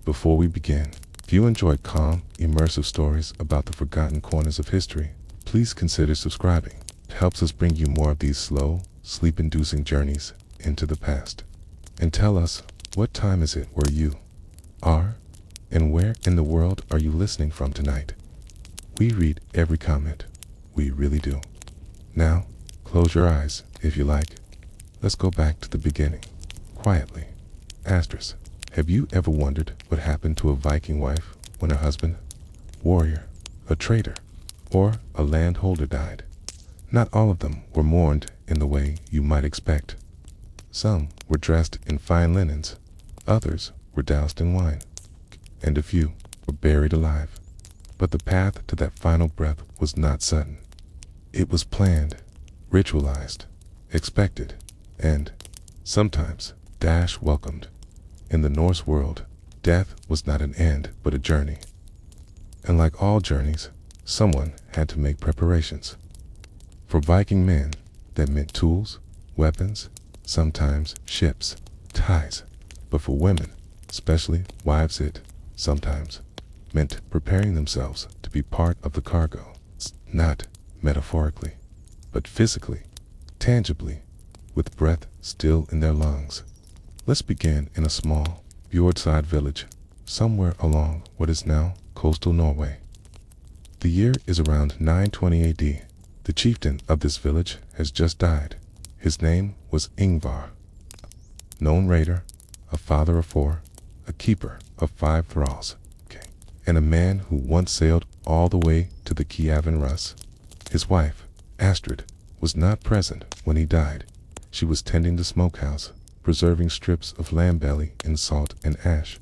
Before we begin, if you enjoy calm, immersive stories about the forgotten corners of history, please consider subscribing. It helps us bring you more of these slow, sleep-inducing journeys into the past. And tell us, what time is it where you are? And where in the world are you listening from tonight? We read every comment. We really do. Now, close your eyes if you like. Let's go back to the beginning, quietly. Asterisk. Have you ever wondered what happened to a Viking wife when her husband, warrior, a traitor, or a landholder died? Not all of them were mourned in the way you might expect. Some were dressed in fine linens, others were doused in wine, and a few were buried alive. But the path to that final breath was not sudden. It was planned, ritualized, expected, and sometimes welcomed. In the Norse world, death was not an end but a journey. And like all journeys, someone had to make preparations. For Viking men, that meant tools, weapons, sometimes ships, ties. But for women, especially wives, it sometimes meant preparing themselves to be part of the cargo, not metaphorically, but physically, tangibly, with breath still in their lungs. Let's begin in a small, fjordside village, somewhere along what is now coastal Norway. The year is around 920 AD. The chieftain of this village has just died. His name was Ingvar. Known raider, a father of 4, a keeper of 5 thralls, and a man who once sailed all the way to the Kievan Rus. His wife, Astrid, was not present when he died. She was tending the smokehouse, preserving strips of lamb belly in salt and ash.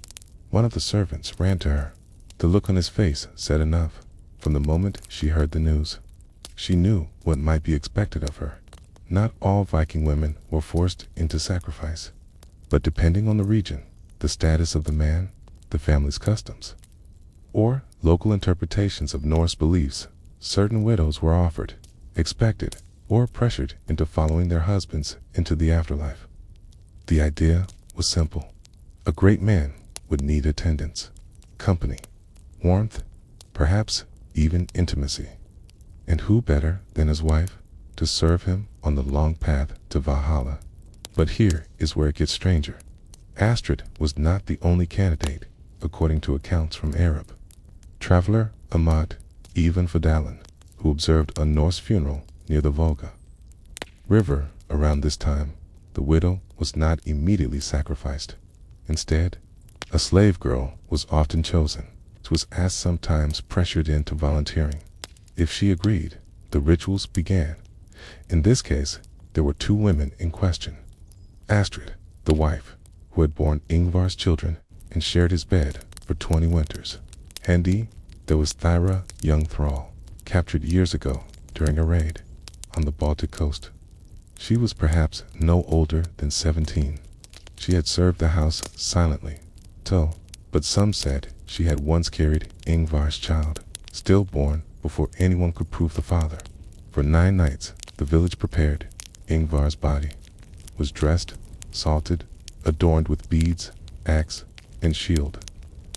One of the servants ran to her. The look on his face said enough. From the moment she heard the news, she knew what might be expected of her. Not all Viking women were forced into sacrifice, but depending on the region, the status of the man, the family's customs, or local interpretations of Norse beliefs, certain widows were offered, expected, or pressured into following their husbands into the afterlife. The idea was simple. A great man would need attendance, company, warmth, perhaps even intimacy. And who better than his wife to serve him on the long path to Valhalla? But here is where it gets stranger. Astrid was not the only candidate, according to accounts from Arab traveler Ahmad Ibn Fadlan, who observed a Norse funeral near the Volga River. Around this time, the widow was not immediately sacrificed. Instead, a slave girl was often chosen. She was asked, sometimes pressured into volunteering. If she agreed, the rituals began. In this case, there were 2 women in question. Astrid, the wife, who had borne Ingvar's children and shared his bed for 20 winters. Hendi, there was Thyra, young thrall, captured years ago during a raid on the Baltic coast. She was perhaps no older than 17. She had served the house silently, but some said she had once carried Ingvar's child, stillborn, before anyone could prove the father. For 9 nights, the village prepared. Ingvar's body was dressed, salted, adorned with beads, axe, and shield.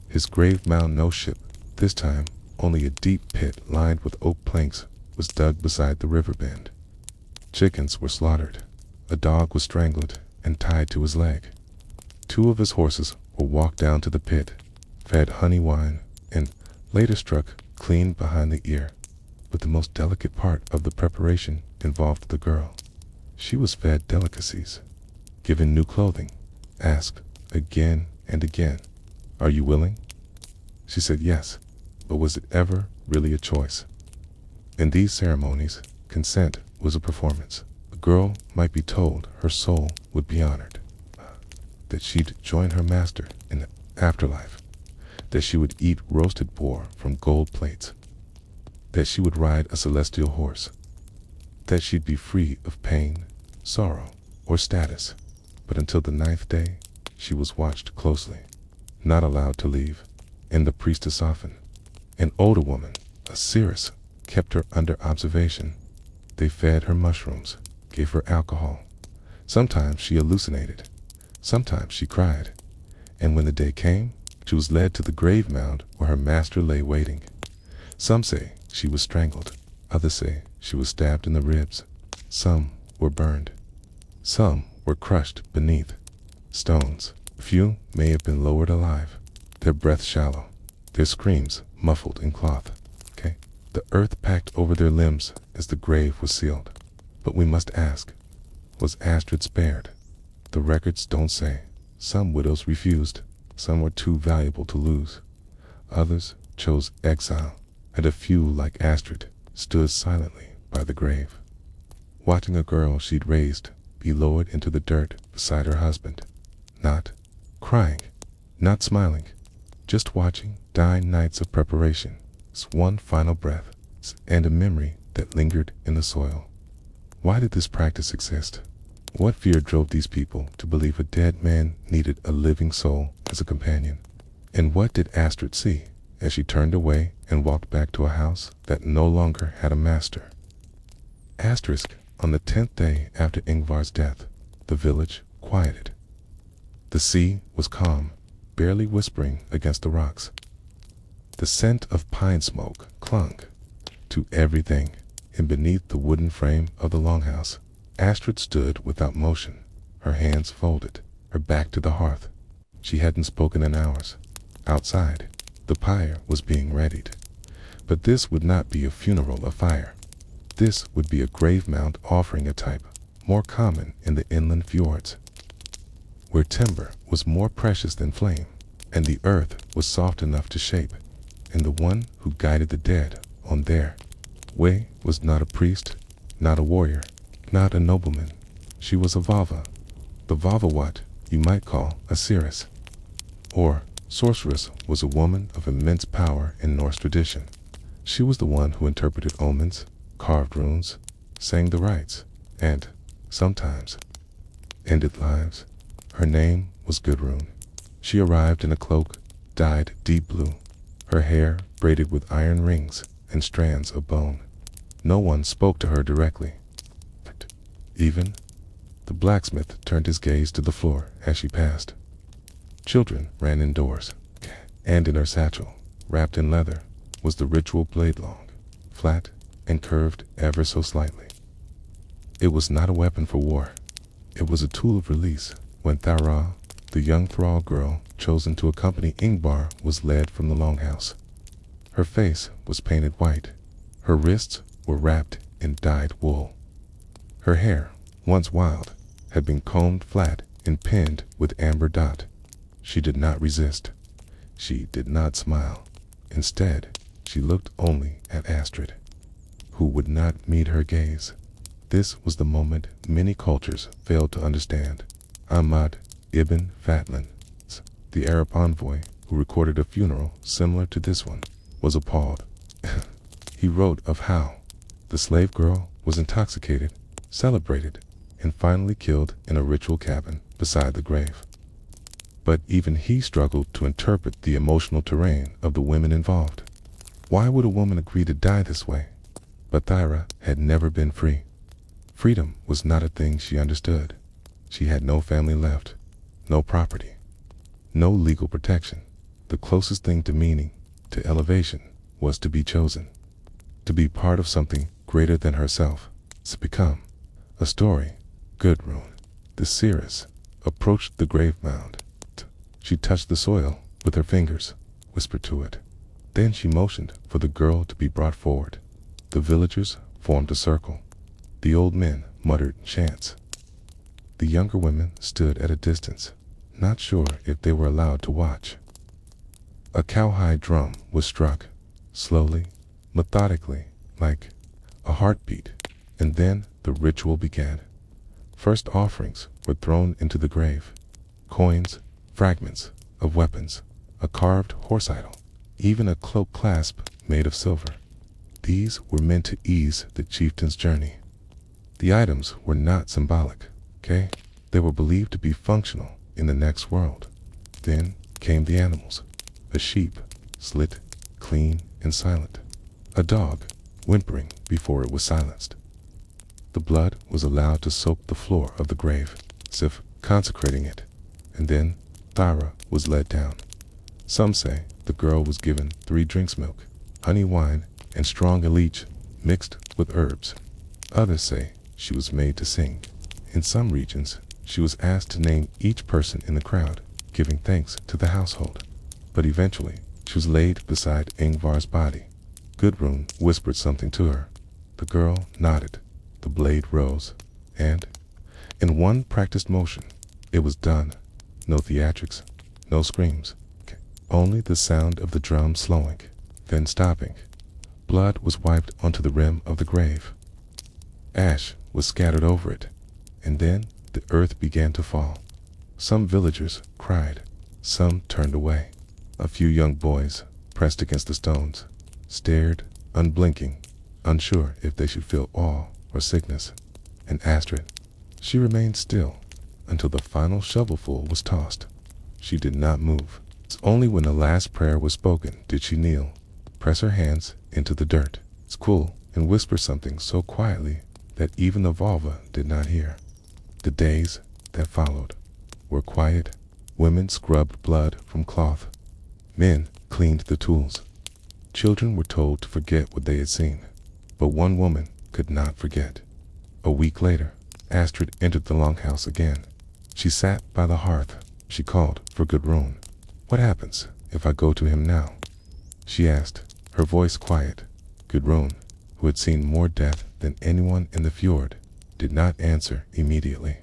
His grave mound, no ship, this time only a deep pit lined with oak planks, was dug beside the river bend. Chickens were slaughtered. A dog was strangled and tied to his leg. 2 of his horses were walked down to the pit, fed honey wine, and later struck clean behind the ear. But the most delicate part of the preparation involved the girl. She was fed delicacies, given new clothing, asked again and again, "Are you willing?" She said yes, but was it ever really a choice? In these ceremonies, consent was a performance. A girl might be told her soul would be honored, that she'd join her master in the afterlife, that she would eat roasted boar from gold plates, that she would ride a celestial horse, that she'd be free of pain, sorrow, or status. But until the 9th day, she was watched closely, not allowed to leave. And the priestess often, an older woman, a seeress, kept her under observation. They fed her mushrooms, gave her alcohol. Sometimes she hallucinated, sometimes she cried, and when the day came, She was led to the grave mound where her master lay waiting. Some say she was strangled. Others say she was stabbed in the ribs. Some were burned. Some were crushed beneath stones. Few may have been lowered alive, their breath shallow, their screams muffled in cloth. The earth packed over their limbs as the grave was sealed. But we must ask, was Astrid spared? The records don't say. Some widows refused. Some were too valuable to lose. Others chose exile, and a few, like Astrid, stood silently by the grave, watching a girl she'd raised be lowered into the dirt beside her husband. Not crying, not smiling, just watching dying nights of preparation, one final breath, and a memory that lingered in the soil. Why did this practice exist? What fear drove these people to believe a dead man needed a living soul as a companion? And what did Astrid see as she turned away and walked back to a house that no longer had a master? Asterisk, on the 10th day after Ingvar's death, the village quieted. The sea was calm, barely whispering against the rocks. The scent of pine smoke clung to everything, and beneath the wooden frame of the longhouse, Astrid stood without motion, her hands folded, her back to the hearth. She hadn't spoken in hours. Outside, the pyre was being readied. But this would not be a funeral of fire. This would be a grave mound offering, a type more common in the inland fjords, where timber was more precious than flame, and the earth was soft enough to shape. And the one who guided the dead on their way was not a priest, not a warrior, not a nobleman. She was a Vava. The Vava, what you might call a seeress, or sorceress, was a woman of immense power in Norse tradition. She was the one who interpreted omens, carved runes, sang the rites, and, sometimes, ended lives. Her name was Gudrun. She arrived in a cloak dyed deep blue, her hair braided with iron rings and strands of bone. No one spoke to her directly. Even the blacksmith turned his gaze to the floor as she passed. Children ran indoors, and in her satchel, wrapped in leather, was the ritual blade, long, flat, and curved ever so slightly. It was not a weapon for war. It was a tool of release. When Thara, the young thrall girl chosen to accompany Ingvar, was led from the longhouse, her face was painted white. Her wrists were wrapped in dyed wool. Her hair, once wild, had been combed flat and pinned with amber dot. She did not resist. She did not smile. Instead, she looked only at Astrid, who would not meet her gaze. This was the moment many cultures failed to understand. Ahmad ibn Fatlan, the Arab envoy who recorded a funeral similar to this one, was appalled. He wrote of how the slave girl was intoxicated, celebrated, and finally killed in a ritual cabin beside the grave. But even he struggled to interpret the emotional terrain of the women involved. Why would a woman agree to die this way? But Thyra had never been free. Freedom was not a thing she understood. She had no family left, no property, no legal protection. The closest thing to meaning, to elevation, was to be chosen, to be part of something greater than herself, to become a story. Gudrun, the seeress, approached the grave mound. She touched the soil with her fingers, whispered to it. Then she motioned for the girl to be brought forward. The villagers formed a circle. The old men muttered chants. The younger women stood at a distance, not sure if they were allowed to watch. A cowhide drum was struck, slowly, methodically, like a heartbeat, and then the ritual began. First offerings were thrown into the grave. Coins, fragments of weapons, a carved horse idol, even a cloak clasp made of silver. These were meant to ease the chieftain's journey. The items were not symbolic, okay? They were believed to be functional in the next world. Then came the animals. A sheep, slit, clean, and silent. A dog, whimpering before it was silenced. The blood was allowed to soak the floor of the grave, as if consecrating it, and then Thyra was led down. Some say the girl was given 3 drinks milk, honey wine, and strong elite mixed with herbs. Others say she was made to sing. In some regions, she was asked to name each person in the crowd, giving thanks to the household. But eventually, she was laid beside Ingvar's body. Gudrun whispered something to her. The girl nodded. The blade rose, and, in one practiced motion, it was done. No theatrics, no screams, only the sound of the drum slowing, then stopping. Blood was wiped onto the rim of the grave. Ash was scattered over it, and then the earth began to fall. Some villagers cried, some turned away. A few young boys, pressed against the stones, stared, unblinking, unsure if they should feel awe or sickness. And Astrid, she remained still until the final shovelful was tossed. She did not move. It's only when the last prayer was spoken did she kneel, press her hands into the dirt, squeal, and whisper something so quietly that even the Volva did not hear. The days that followed were quiet. Women scrubbed blood from cloth. Men cleaned the tools. Children were told to forget what they had seen. But one woman could not forget. A week later, Astrid entered the longhouse again. She sat by the hearth. She called for Gudrun. "What happens if I go to him now?" she asked, her voice quiet. Gudrun, who had seen more death than anyone in the fjord, did not answer immediately.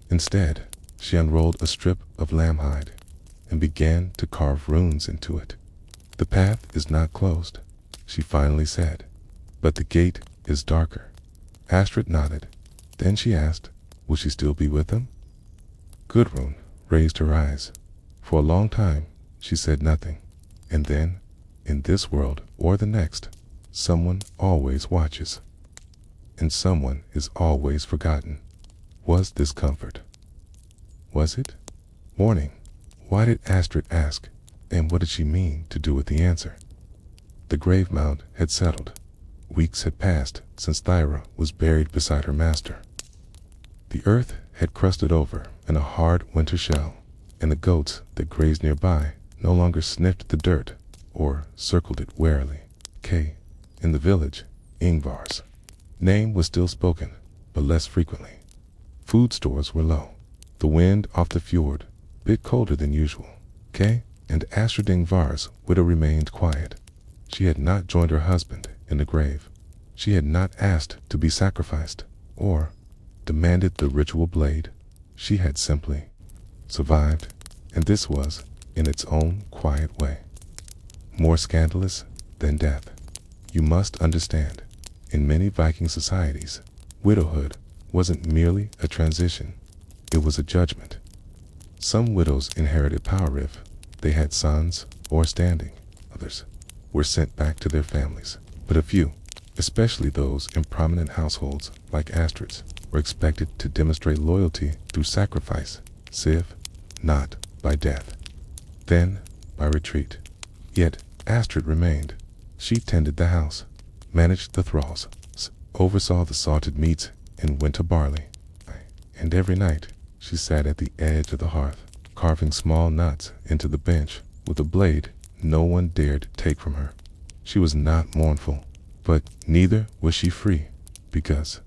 Instead, she unrolled a strip of lamb hide and began to carve runes into it. "The path is not closed," she finally said, "but the gate is darker." Astrid nodded. Then she asked, "Will she still be with him?" Gudrun raised her eyes. For a long time, she said nothing. And then, in this world or the next, someone always watches. And someone is always forgotten. Was this comfort? Was it? Warning. Why did Astrid ask? And what did she mean to do with the answer? The grave mound had settled. Weeks had passed since Thyra was buried beside her master. The earth had crusted over in a hard winter shell, and the goats that grazed nearby no longer sniffed the dirt or circled it warily. In the village, Ingvar's name was still spoken, but less frequently. Food stores were low. The wind off the fjord, bit colder than usual. And Astrid Ingvar's widow remained quiet. She had not joined her husband in the grave. She had not asked to be sacrificed or demanded the ritual blade. She had simply survived, and this was, in its own quiet way, more scandalous than death. You must understand, in many Viking societies, widowhood wasn't merely a transition, it was a judgment. Some widows inherited power if they had sons or standing. Others were sent back to their families. But a few, especially those in prominent households like Astrid's, were expected to demonstrate loyalty through sacrifice, not by death, then by retreat. Yet Astrid remained. She tended the house, managed the thralls, oversaw the salted meats and winter barley, and every night she sat at the edge of the hearth, carving small knots into the bench with a blade no one dared take from her. She was not mournful, but neither was she free, because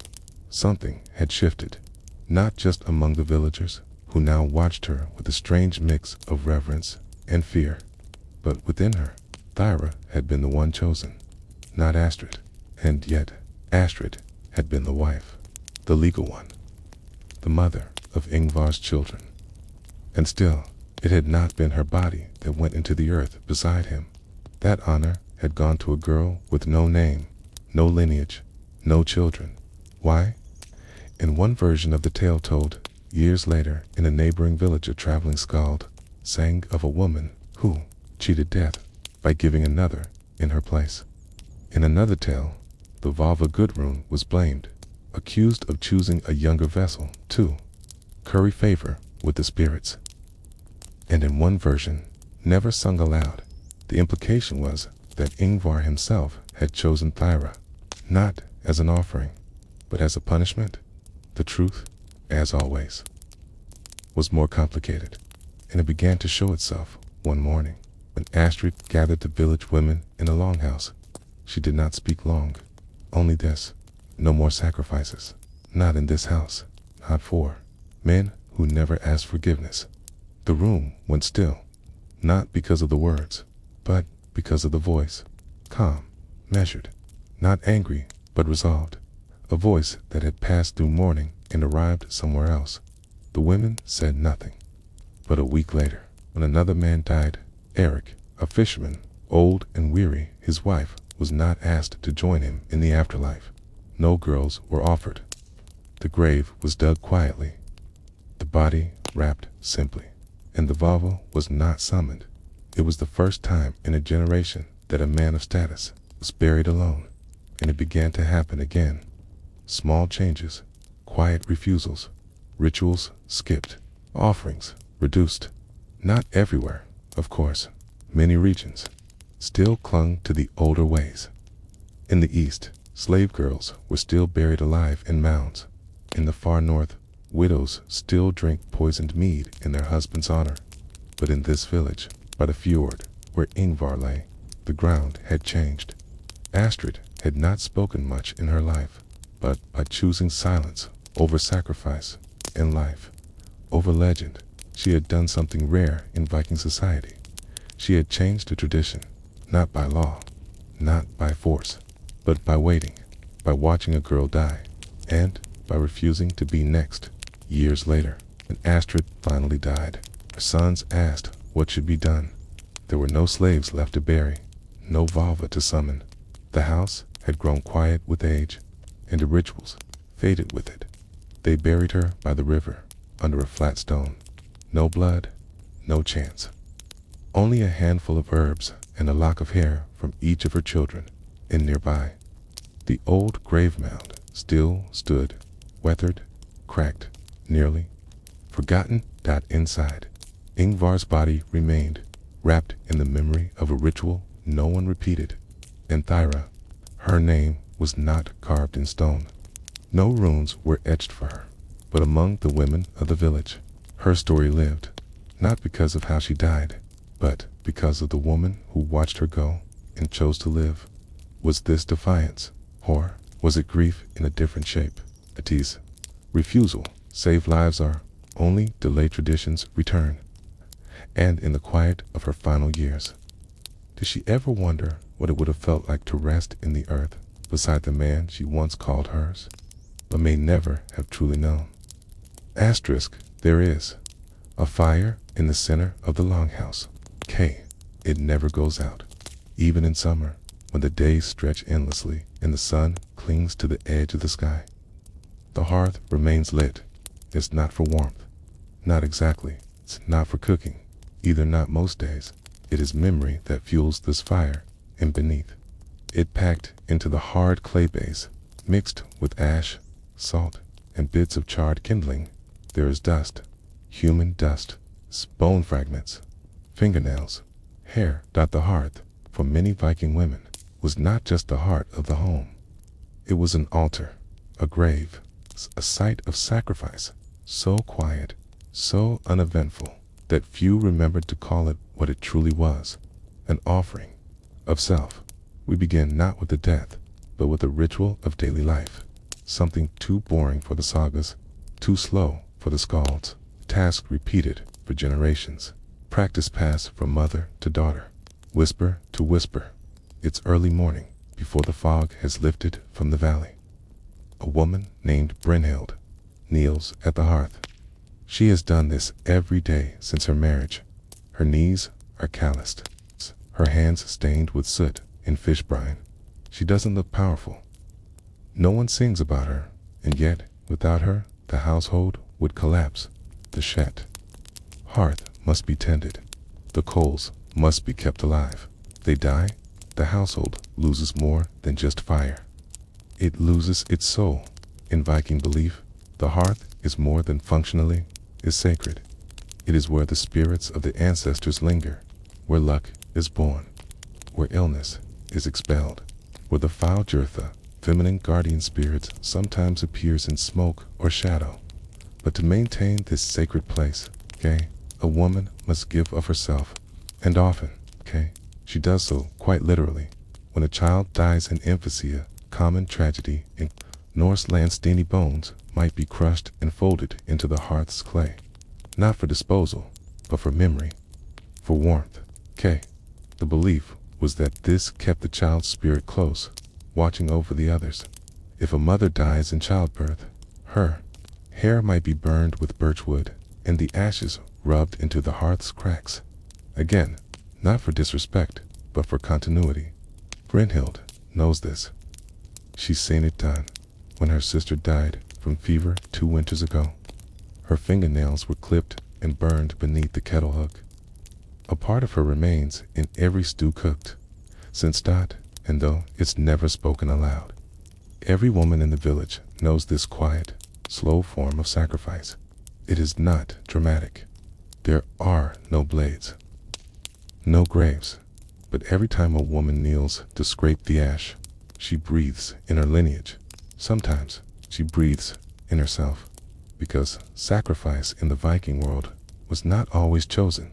something had shifted, not just among the villagers, who now watched her with a strange mix of reverence and fear, but within her. Thyra had been the one chosen, not Astrid, and yet Astrid had been the wife, the legal one, the mother of Ingvar's children. And still, it had not been her body that went into the earth beside him. That honor had gone to a girl with no name, no lineage, no children. Why? In one version of the tale told years later in a neighboring village, a traveling skald sang of a woman who cheated death by giving another in her place. In another tale, the Volva Gudrun was blamed, accused of choosing a younger vessel to curry favor with the spirits. And in one version, never sung aloud, the implication was that Ingvar himself had chosen Thyra, not as an offering, but as a punishment. The truth, as always, was more complicated, and it began to show itself one morning. When Astrid gathered the village women in a longhouse, she did not speak long. Only this: no more sacrifices. Not in this house. Not for men who never asked forgiveness. The room went still, not because of the words, but because of the voice. Calm, measured, not angry, but resolved. A voice that had passed through mourning and arrived somewhere else. The women said nothing. But a week later, when another man died, Eric, a fisherman, old and weary, his wife was not asked to join him in the afterlife. No girls were offered. The grave was dug quietly, the body wrapped simply, and the Vava was not summoned. It was the first time in a generation that a man of status was buried alone, and it began to happen again. Small changes, quiet refusals, rituals skipped, offerings reduced. Not everywhere, of course. Many regions still clung to the older ways. In the east, slave girls were still buried alive in mounds. In the far north, widows still drank poisoned mead in their husband's honor. But in this village, by the fjord, where Ingvar lay, the ground had changed. Astrid had not spoken much in her life, but by choosing silence over sacrifice and life over legend, she had done something rare in Viking society. She had changed the tradition, not by law, not by force, but by waiting, by watching a girl die, and by refusing to be next. Years later, when Astrid finally died, her sons asked what should be done. There were no slaves left to bury, no Vava to summon. The house had grown quiet with age, and the rituals faded with it. They buried her by the river, under a flat stone. No blood, no chance. Only a handful of herbs and a lock of hair from each of her children. And nearby, the old grave mound still stood, weathered, cracked, nearly forgotten. Inside, Ingvar's body remained, wrapped in the memory of a ritual no one repeated. And Thyra, her name was not carved in stone. No runes were etched for her, but among the women of the village, her story lived, not because of how she died, but because of the woman who watched her go and chose to live. Was this defiance, or was it grief in a different shape? Atis. Refusal, save lives are, only delay traditions return. And in the quiet of her final years, did she ever wonder what it would have felt like to rest in the earth beside the man she once called hers, but may never have truly known? Asterisk, there is a fire in the center of the longhouse. It never goes out, even in summer, when the days stretch endlessly and the sun clings to the edge of the sky. The hearth remains lit. It's not for warmth. Not exactly. It's not for cooking. Either, not most days. It is memory that fuels this fire, and beneath it, packed into the hard clay base, mixed with ash, salt, and bits of charred kindling, there is dust. Human dust. Bone fragments. Fingernails. Hair. The hearth, for many Viking women, was not just the heart of the home. It was an altar, a grave, a site of sacrifice, so quiet, so uneventful, that few remembered to call it what it truly was, an offering of self. We begin not with the death, but with a ritual of daily life, something too boring for the sagas, too slow for the skalds, task repeated for generations, practice passed from mother to daughter, whisper to whisper. It's early morning, before the fog has lifted from the valley. A woman named Brynhild kneels at the hearth. She has done this every day since her marriage. Her knees are calloused, her hands stained with soot and fish brine. She doesn't look powerful. No one sings about her, and yet, without her, the household would collapse. The shet hearth must be tended. The coals must be kept alive. They die, the household loses more than just fire. It loses its soul. In Viking belief, the hearth is more than functionally, is sacred. It is where the spirits of the ancestors linger, where luck is born, where illness is expelled, where the foul Jurtha, feminine guardian spirits, sometimes appears in smoke or shadow. But to maintain this sacred place, a woman must give of herself, and often, okay? She does so quite literally. When a child dies in infancy, a common tragedy in Norse land, steiny bones might be crushed and folded into the hearth's clay. Not for disposal, but for memory, for warmth. Okay. The belief was that this kept the child's spirit close, watching over the others. If a mother dies in childbirth, her hair might be burned with birchwood and the ashes rubbed into the hearth's cracks. Again, not for disrespect, but for continuity. Brynhild knows this. She's seen it done when her sister died from fever 2 winters ago. Her fingernails were clipped and burned beneath the kettle hook. A part of her remains in every stew cooked, since that, and though it's never spoken aloud. Every woman in the village knows this quiet, slow form of sacrifice. It is not dramatic. There are no blades, no graves, but every time a woman kneels to scrape the ash, she breathes in her lineage. Sometimes she breathes in herself, because sacrifice in the Viking world was not always chosen.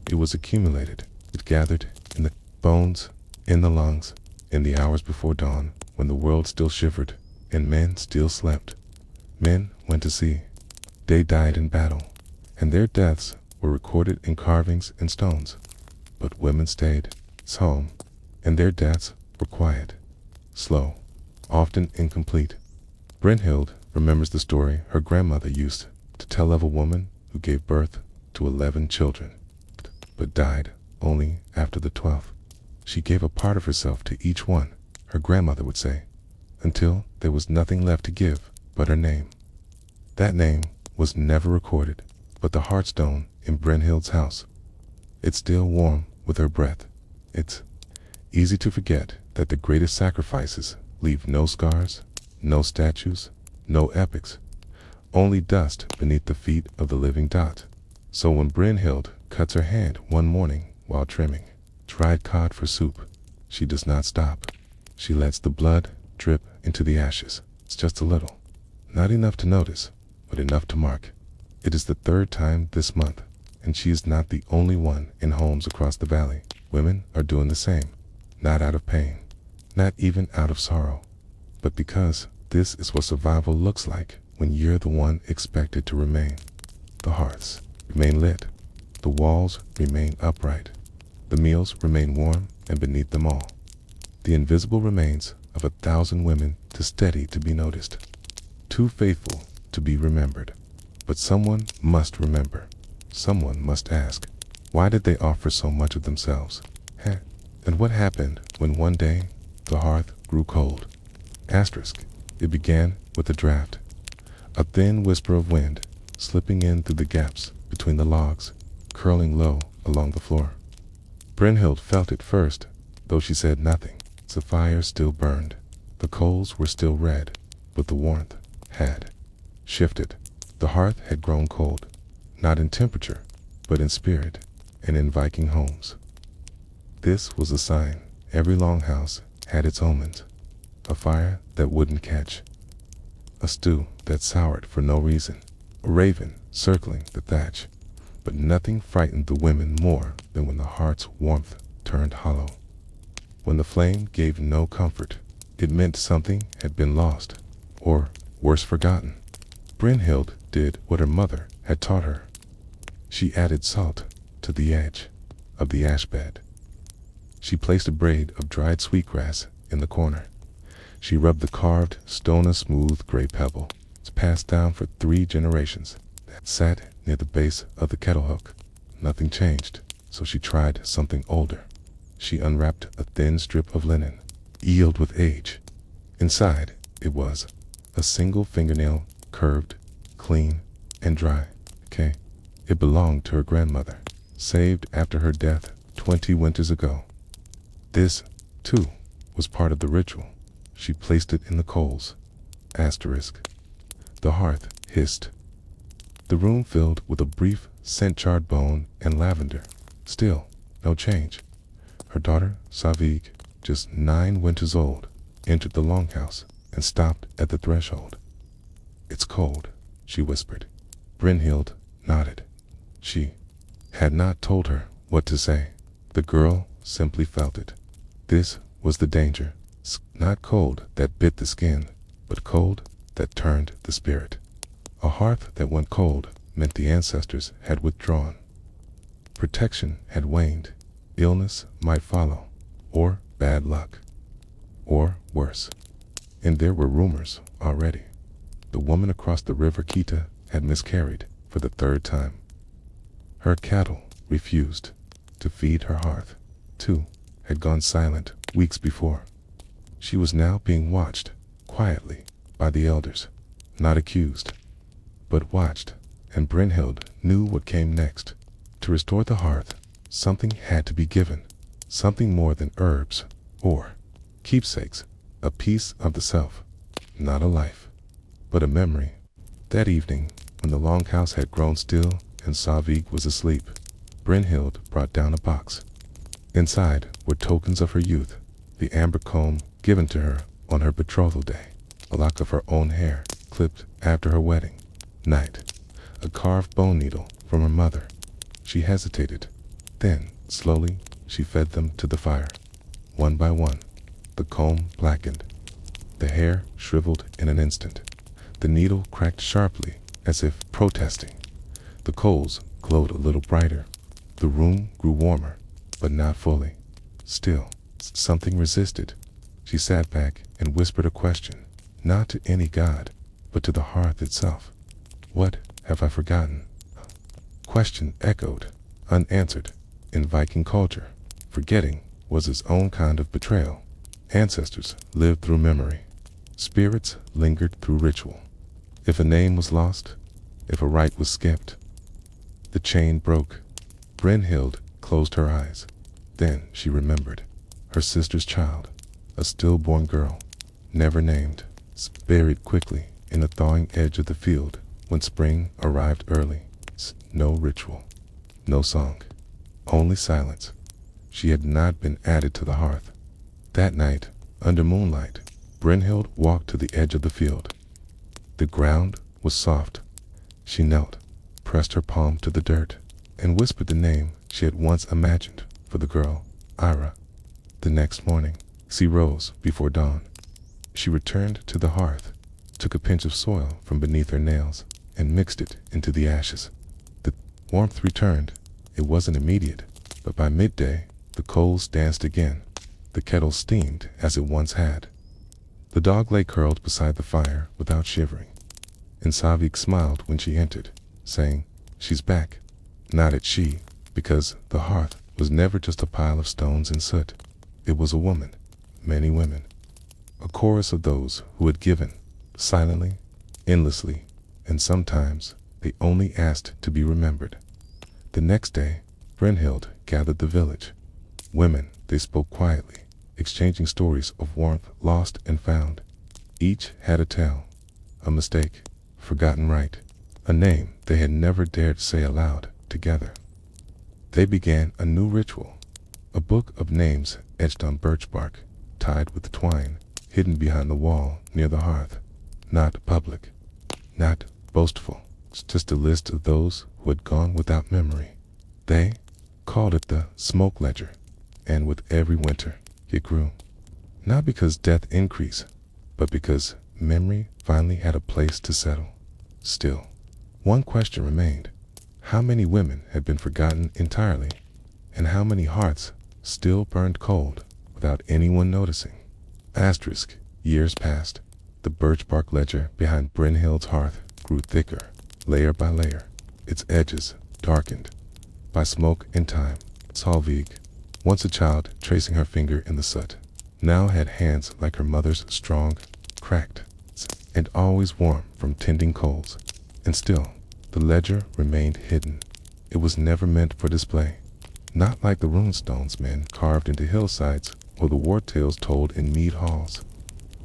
It was accumulated. It gathered in the bones, in the lungs, in the hours before dawn, when the world still shivered and men still slept. Men went to sea. They died in battle, and their deaths were recorded in carvings and stones. But women stayed home, and their deaths were quiet, slow, often incomplete. Brynhild remembers the story her grandmother used to tell of a woman who gave birth to 11 children, but died only after the 12th. She gave a part of herself to each one, her grandmother would say, until there was nothing left to give but her name. That name was never recorded, but the hearthstone in Brynhild's house. It's still warm with her breath. It's easy to forget that the greatest sacrifices leave no scars, no statues, no epics, only dust beneath the feet of the living dot. So when Brynhild cuts her hand one morning while trimming dried cod for soup, she does not stop. She lets the blood drip into the ashes. It's just a little, not enough to notice, but enough to mark. It is the 3rd time this month, and she is not the only one in homes across the valley. Women are doing the same, not out of pain, not even out of sorrow, but because this is what survival looks like when you're the one expected to remain. The hearths remain lit, the walls remain upright, the meals remain warm, and beneath them all, the invisible remains of 1,000 women too steady to be noticed, too faithful to be remembered. But someone must remember. Someone must ask, why did they offer so much of themselves? And what happened when one day the hearth grew cold? It began with a draft, a thin whisper of wind slipping in through the gaps between the logs, curling low along the floor. Brynhild felt it first, though she said nothing. The fire still burned. The coals were still red, but the warmth had shifted. The hearth had grown cold, not in temperature, but in spirit, and in Viking homes. This was a sign. Every longhouse had its omens. A fire that wouldn't catch, a stew that soured for no reason, a raven circling the thatch. But nothing frightened the women more than when the heart's warmth turned hollow. When the flame gave no comfort, it meant something had been lost, or worse, forgotten. Brynhild did what her mother had taught her. She added salt to the edge of the ash bed. She placed a braid of dried sweetgrass in the corner. She rubbed the carved stone a smooth gray pebble. It's passed down for 3 generations. That sat near the base of the kettle hook. Nothing changed, so she tried something older. She unwrapped a thin strip of linen, oiled with age. Inside, it was a single fingernail, curved, clean, and dry. It belonged to her grandmother, saved after her death 20 winters ago. This, too, was part of the ritual. She placed it in the coals. The hearth hissed. The room filled with a brief scent-charred bone and lavender. Still, no change. Her daughter, Savig, just 9 winters old, entered the longhouse and stopped at the threshold. "It's cold," she whispered. Brynhild nodded. She had not told her what to say. The girl simply felt it. This was the danger. Not cold that bit the skin, but cold that turned the spirit. A hearth that went cold meant the ancestors had withdrawn. Protection had waned. Illness might follow, or bad luck, or worse. And there were rumors already. The woman across the river Kita had miscarried for the 3rd time. Her cattle refused to feed her hearth. 2 had gone silent weeks before. She was now being watched quietly by the elders, not accused, but watched, and Brynhild knew what came next. To restore the hearth, something had to be given, something more than herbs or keepsakes, a piece of the self, not a life, but a memory. That evening, when the longhouse had grown still and Savig was asleep, Brynhild brought down a box. Inside were tokens of her youth, the amber comb given to her on her betrothal day, a lock of her own hair clipped after her wedding night, a carved bone needle from her mother. She hesitated. Then, slowly, she fed them to the fire. One by one, the comb blackened. The hair shriveled in an instant. The needle cracked sharply, as if protesting. The coals glowed a little brighter. The room grew warmer, but not fully. Still, something resisted. She sat back and whispered a question, not to any god, but to the hearth itself. What have I forgotten? Question echoed, unanswered. In Viking culture, forgetting was its own kind of betrayal. Ancestors lived through memory. Spirits lingered through ritual. If a name was lost, if a rite was skipped, the chain broke. Brynhild closed her eyes. Then she remembered. Her sister's child, a stillborn girl, never named, buried quickly in the thawing edge of the field when spring arrived early. No ritual, no song, only silence. She had not been added to the hearth. That night, under moonlight, Brynhild walked to the edge of the field. The ground was soft. She knelt, pressed her palm to the dirt, and whispered the name she had once imagined for the girl, Ira. The next morning, she rose before dawn. She returned to the hearth, took a pinch of soil from beneath her nails, and mixed it into the ashes. The warmth returned. It wasn't immediate, but by midday, the coals danced again. The kettle steamed as it once had. The dog lay curled beside the fire without shivering. And Savik smiled when she entered, saying, "She's back." Nodded she, because the hearth was never just a pile of stones and soot. It was a woman, many women. A chorus of those who had given, silently, endlessly, and sometimes they only asked to be remembered. The next day, Brynhild gathered the village. Women, they spoke quietly, exchanging stories of warmth lost and found. Each had a tale, a mistake, forgotten rite, a name they had never dared say aloud together. They began a new ritual, a book of names etched on birch bark, tied with twine, hidden behind the wall near the hearth. Not public, not boastful, just a list of those who had gone without memory. They called it the smoke ledger, and with every winter it grew. Not because death increased, but because memory finally had a place to settle. Still, one question remained. How many women had been forgotten entirely, and how many hearts still burned cold without anyone noticing? Asterisk, years passed. The birch bark ledger behind Brynhild's hearth grew thicker, layer by layer, its edges darkened by smoke and time. Solveig, once a child tracing her finger in the soot, now had hands like her mother's, strong, cracked, and always warm from tending coals. And still, the ledger remained hidden. It was never meant for display, not like the runestones men carved into hillsides or the war tales told in mead halls.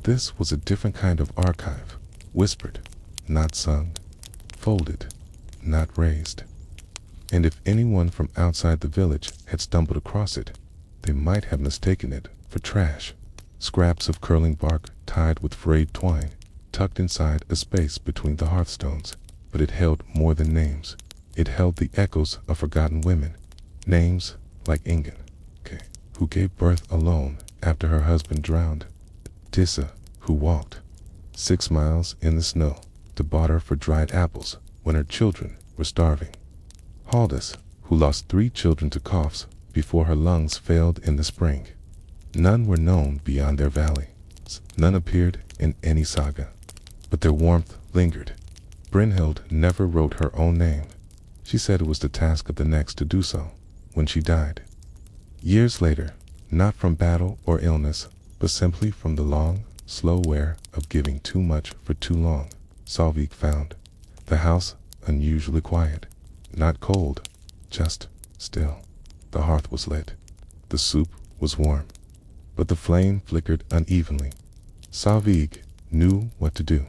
This was a different kind of archive, whispered, not sung, folded, not raised. And if anyone from outside the village had stumbled across it, they might have mistaken it for trash, scraps of curling bark tied with frayed twine, tucked inside a space between the hearthstones. But it held more than names. It held the echoes of forgotten women, names like Ingen, who gave birth alone after her husband drowned. Tissa, who walked 6 miles in the snow to barter for dried apples when her children were starving. Haldis, who lost 3 children to coughs before her lungs failed in the spring. None were known beyond their valley. None appeared in any saga, but their warmth lingered. Brynhild never wrote her own name. She said it was the task of the next to do so when she died. Years later, not from battle or illness, but simply from the long, slow wear of giving too much for too long, Salvik found the house unusually quiet, not cold, just still. The hearth was lit. The soup was warm, but the flame flickered unevenly. Salvik knew what to do.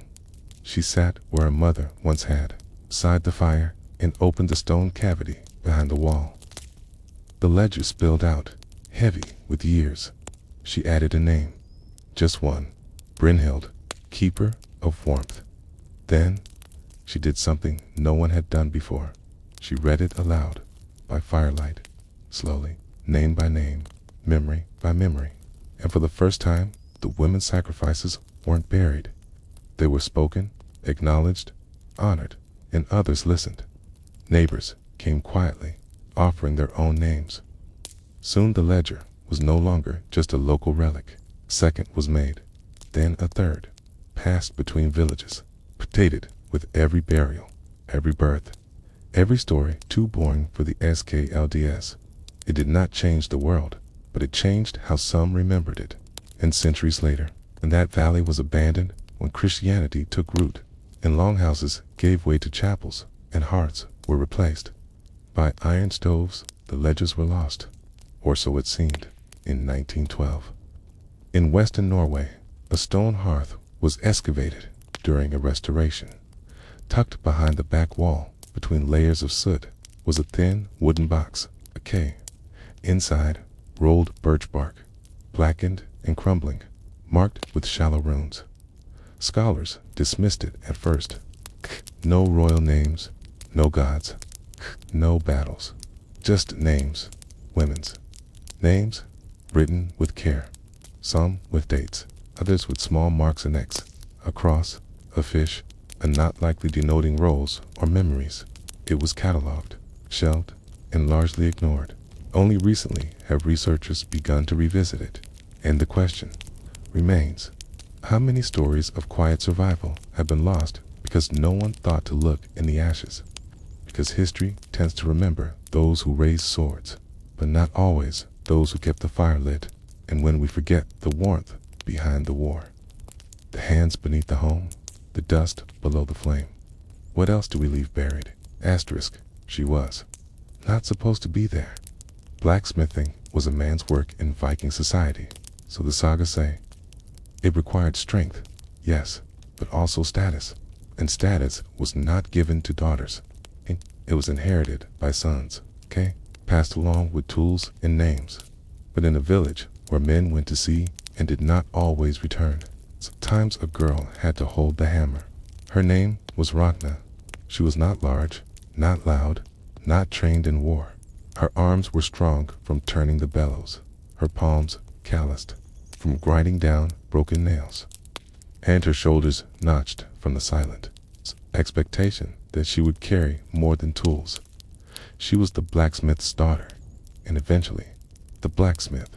She sat where her mother once had, beside the fire, and opened the stone cavity behind the wall. The ledger spilled out, heavy with years. She added a name, just one, Brynhild, keeper of warmth. Then she did something no one had done before. She read it aloud, by firelight, slowly, name by name, memory by memory. And for the first time, the women's sacrifices weren't buried. They were spoken, acknowledged, honored, and others listened. Neighbors came quietly, offering their own names. Soon the ledger was no longer just a local relic. A second was made, then a third, passed between villages, potated with every burial, every birth, every story too boring for the SKLDS. It did not change the world, but it changed how some remembered it. And centuries later, when that valley was abandoned, when Christianity took root, and longhouses gave way to chapels, and hearths were replaced by iron stoves, the ledgers were lost, or so it seemed, in 1912. In western Norway, a stone hearth was excavated during a restoration. Tucked behind the back wall, between layers of soot, was a thin wooden box, a K. Inside, rolled birch bark, blackened and crumbling, marked with shallow runes. Scholars dismissed it at first. No royal names, no gods, no battles, just names, women's. Names written with care, some with dates, others with small marks and X, a cross, a fish, and not likely denoting roles or memories. It was catalogued, shelved, and largely ignored. Only recently have researchers begun to revisit it, and the question remains: how many stories of quiet survival have been lost because no one thought to look in the ashes? Because history tends to remember those who raised swords, but not always those who kept the fire lit, and when we forget the warmth behind the war, the hands beneath the home, the dust below the flame, what else do we leave buried? Asterisk, she was not supposed to be there. Blacksmithing was a man's work in Viking society, so the sagas say. It required strength, yes, but also status, and status was not given to daughters. It was inherited by sons, okay? Passed along with tools and names. But in a village where men went to sea and did not always return, sometimes a girl had to hold the hammer. Her name was Ragna. She was not large, not loud, not trained in war. Her arms were strong from turning the bellows, her palms calloused from grinding down broken nails, and her shoulders notched from the silent expectation that she would carry more than tools. She was the blacksmith's daughter, and eventually the blacksmith,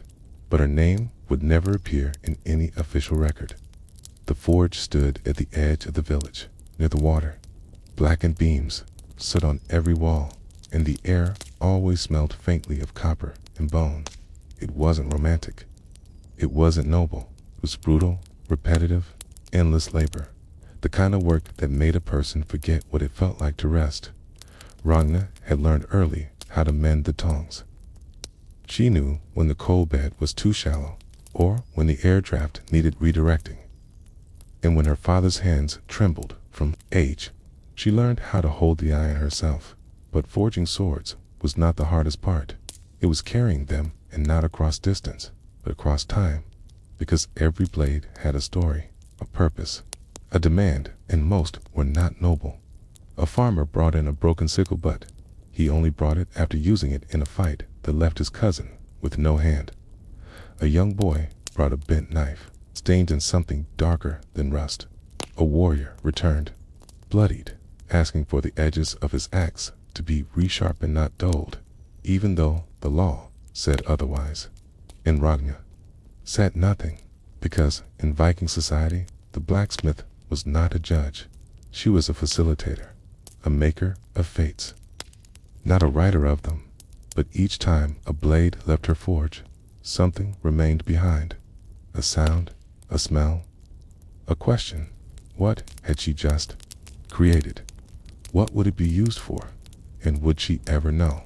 but her name would never appear in any official record. The forge stood at the edge of the village, near the water. Blackened beams stood on every wall, and the air always smelled faintly of copper and bone. It wasn't romantic. It wasn't noble. It was brutal, repetitive, endless labor. The kind of work that made a person forget what it felt like to rest. Ragna had learned early how to mend the tongs. She knew when the coal bed was too shallow, or when the air draft needed redirecting. And when her father's hands trembled from age, she learned how to hold the iron herself. But forging swords was not the hardest part. It was carrying them, and not across distance, but across time, because every blade had a story, a purpose, a demand, and most were not noble. A farmer brought in a broken sickle butt. He only brought it after using it in a fight that left his cousin with no hand. A young boy brought a bent knife, stained in something darker than rust. A warrior returned, bloodied, asking for the edges of his axe to be resharpened, not dulled, even though the law said otherwise. In Ragnar sat nothing, because in Viking society, the blacksmith was not a judge. She was a facilitator, a maker of fates, not a writer of them. But each time a blade left her forge, something remained behind. A sound, a smell, a question. What had she just created? What would it be used for? And would she ever know?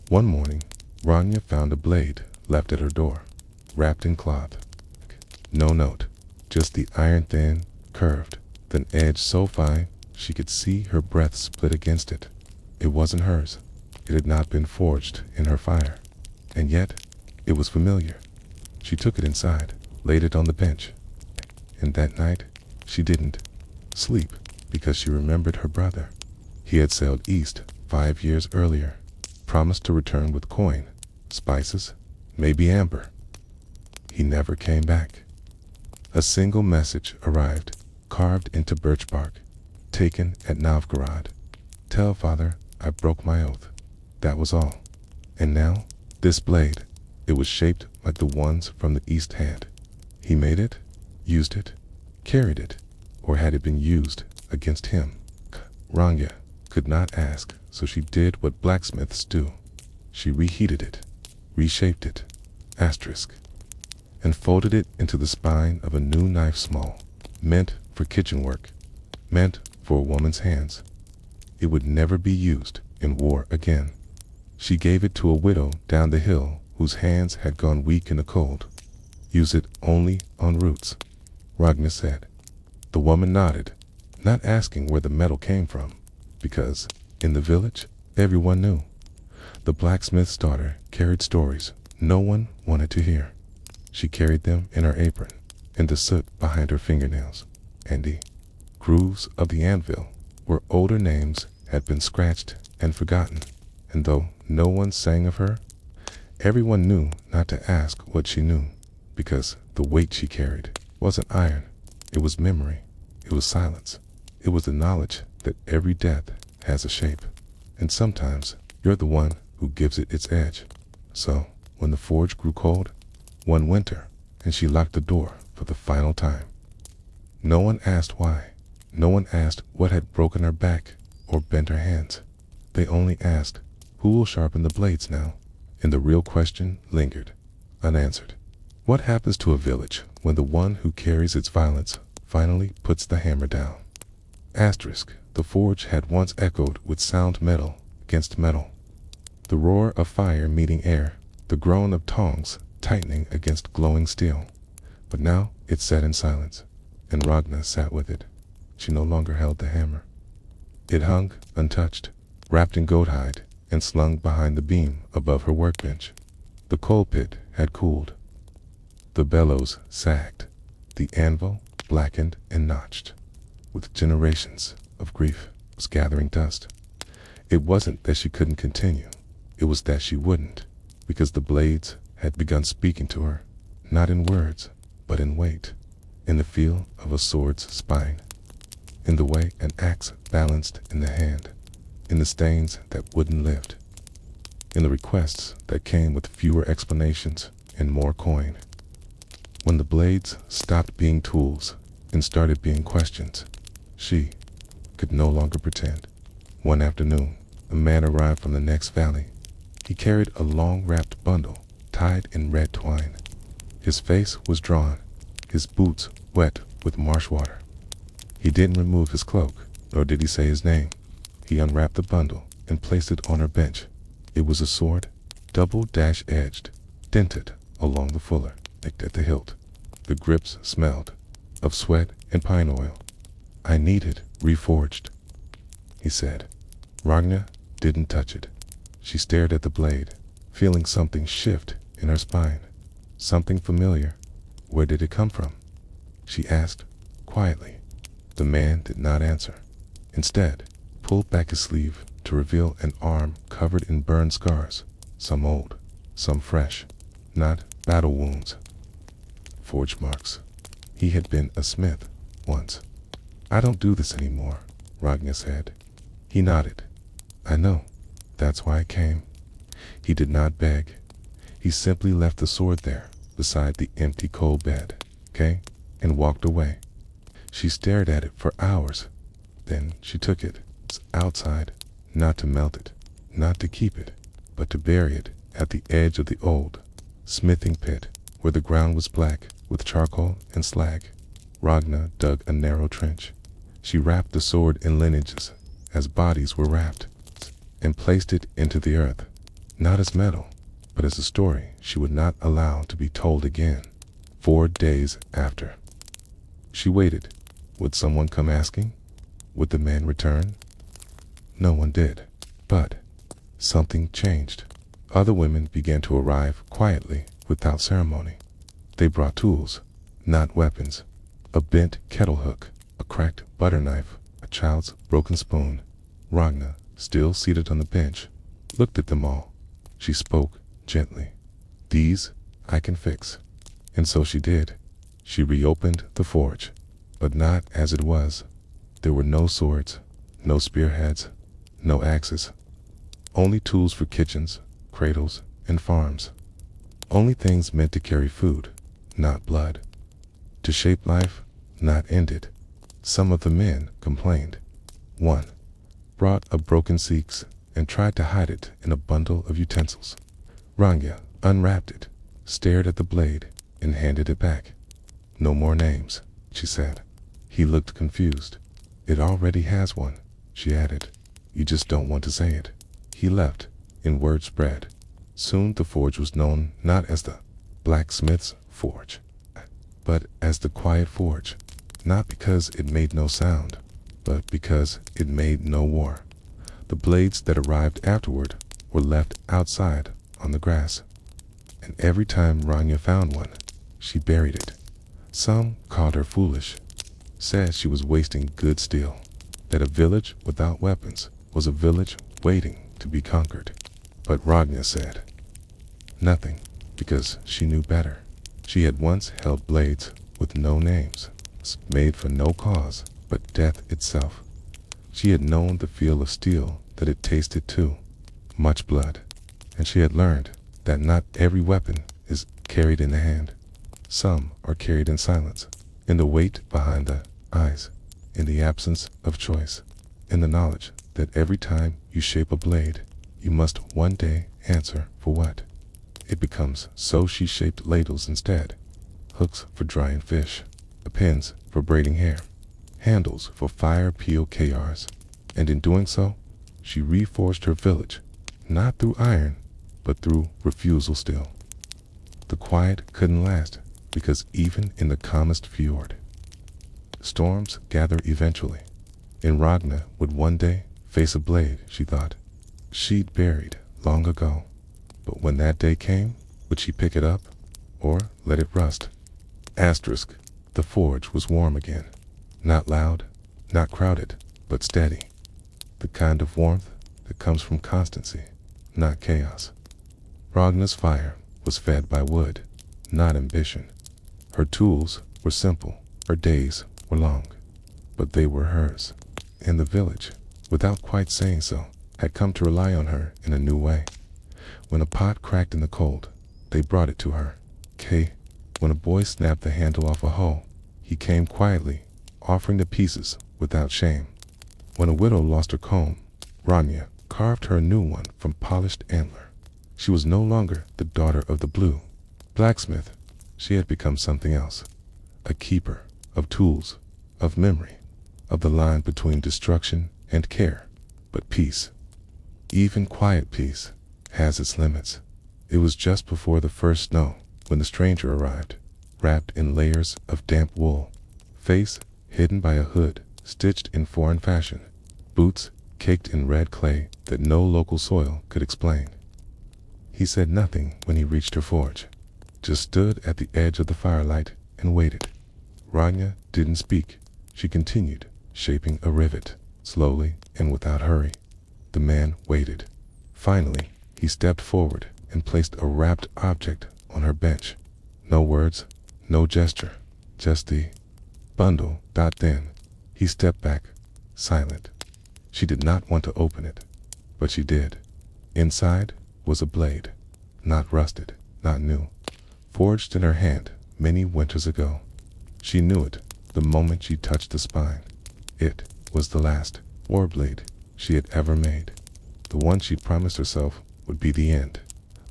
One morning, Ragnar found a blade left at her door, wrapped in cloth. No note, just the iron thin, curved, than edge so fine she could see her breath split against it. It wasn't hers. It had not been forged in her fire. And yet, it was familiar. She took it inside, laid it on the bench. And that night, she didn't sleep because she remembered her brother. He had sailed east 5 years earlier, promised to return with coin, spices, maybe amber. He never came back. A single message arrived, carved into birch bark, taken at Novgorod. Tell father I broke my oath. That was all. And now, this blade, it was shaped like the ones from the East had. He made it, used it, carried it, or had it been used against him? Ragnar could not ask, so she did what blacksmiths do. She reheated it, reshaped it, and folded it into the spine of a new knife small, meant for kitchen work, meant for a woman's hands. It would never be used in war again. She gave it to a widow down the hill whose hands had gone weak in the cold. Use it only on roots, Ragnar said. The woman nodded, not asking where the metal came from, because, in the village, everyone knew. The blacksmith's daughter carried stories no one wanted to hear. She carried them in her apron, in the soot behind her fingernails, and the grooves of the anvil, where older names had been scratched and forgotten. And though no one sang of her, everyone knew not to ask what she knew, because the weight she carried wasn't iron, it was memory, it was silence, it was the knowledge that every death has a shape, and sometimes you're the one who gives it its edge. So, when the forge grew cold, one winter, and she locked the door for the final time, no one asked why. No one asked what had broken her back or bent her hands. They only asked, who will sharpen the blades now? And the real question lingered, unanswered. What happens to a village when the one who carries its violence finally puts the hammer down? The forge had once echoed with sound metal against metal. The roar of fire meeting air, the groan of tongs tightening against glowing steel. But now it sat in silence, and Ragnar sat with it. She no longer held the hammer. It hung untouched, wrapped in goat hide, and slung behind the beam above her workbench. The coal pit had cooled. The bellows sagged. The anvil, blackened and notched, with generations of grief, was gathering dust. It wasn't that she couldn't continue. It was that she wouldn't, because the blades had begun speaking to her, not in words, but in weight, in the feel of a sword's spine, in the way an axe balanced in the hand, in the stains that wouldn't lift, in the requests that came with fewer explanations and more coin. When the blades stopped being tools and started being questions, she could no longer pretend. One afternoon, a man arrived from the next valley. He carried a long wrapped bundle tied in red twine. His face was drawn, his boots wet with marsh water. He didn't remove his cloak, nor did he say his name. He unwrapped the bundle and placed it on her bench. It was a sword, double-edged, dented along the fuller, nicked at the hilt. The grips smelled of sweat and pine oil. "I need it reforged," he said. Ragnar didn't touch it. She stared at the blade, feeling something shift in her spine. Something familiar. Where did it come from? She asked, quietly. The man did not answer. Instead, pulled back his sleeve to reveal an arm covered in burn scars, some old, some fresh, not battle wounds, forge marks. He had been a smith once. I don't do this anymore, Ragnar said. He nodded. I know. That's why I came. He did not beg. He simply left the sword there, beside the empty coal bed, okay, and walked away. She stared at it for hours. Then she took it outside, not to melt it, not to keep it, but to bury it at the edge of the old smithing pit, where the ground was black with charcoal and slag. Ragnar dug a narrow trench. She wrapped the sword in lineages, as bodies were wrapped, and placed it into the earth, not as metal, but as a story she would not allow to be told again. 4 days after, she waited. Would someone come asking? Would the man return? No one did. But something changed. Other women began to arrive quietly, without ceremony. They brought tools, not weapons. A bent kettle hook, a cracked butter knife, a child's broken spoon. Ragnar, still seated on the bench, looked at them all. She spoke gently. These I can fix. And so she did. She reopened the forge, but not as it was. There were no swords, no spearheads, no axes. Only tools for kitchens, cradles, and farms. Only things meant to carry food, not blood. To shape life, not end it. Some of the men complained. One brought a broken seeks and tried to hide it in a bundle of utensils. Ragnar unwrapped it, stared at the blade, and handed it back. No more names, she said. He looked confused. It already has one, she added. You just don't want to say it. He left, and word spread. Soon the forge was known not as the blacksmith's forge, but as the quiet forge, not because it made no sound, but because it made no war. The blades that arrived afterward were left outside on the grass, and every time Ragnar found one, she buried it. Some called her foolish, said she was wasting good steel, that a village without weapons was a village waiting to be conquered. But Ragnar said nothing, because she knew better. She had once held blades with no names, made for no cause but death itself. She had known the feel of steel that it tasted too, much blood, and she had learned that not every weapon is carried in the hand. Some are carried in silence, in the weight behind the eyes, in the absence of choice, in the knowledge that every time you shape a blade, you must one day answer for what. It becomes so she shaped ladles instead, hooks for drying fish, pins for braiding hair, handles for fire peel pyres, and in doing so, she reforged her village, not through iron, but through refusal still. The quiet couldn't last, because even in the calmest fjord, storms gather eventually, and Ragnar would one day face a blade, she thought, she'd buried long ago. But when that day came, would she pick it up, or let it rust? Asterisk, the forge was warm again. Not loud, not crowded, but steady. The kind of warmth that comes from constancy, not chaos. Ragnar's fire was fed by wood, not ambition. Her tools were simple, her days were long, but they were hers. And the village, without quite saying so, had come to rely on her in a new way. When a pot cracked in the cold, they brought it to her. When a boy snapped the handle off a hoe, he came quietly, offering the pieces without shame. When a widow lost her comb, Ragnar carved her a new one from polished antler. She was no longer the daughter of the blue blacksmith. She had become something else, a keeper of tools, of memory, of the line between destruction and care. But peace, even quiet peace, has its limits. It was just before the first snow when the stranger arrived, wrapped in layers of damp wool, face hidden by a hood stitched in foreign fashion, boots caked in red clay that no local soil could explain. He said nothing when he reached her forge, just stood at the edge of the firelight and waited. Ragnar didn't speak. She continued, shaping a rivet, slowly and without hurry. The man waited. Finally, he stepped forward and placed a wrapped object on her bench. No words, no gesture, just the bundle. Then he stepped back, silent. She did not want to open it, but she did. Inside was a blade, not rusted, not new, forged in her hand many winters ago. She knew it the moment she touched the spine. It was the last war blade she had ever made, the one she'd promised herself would be the end,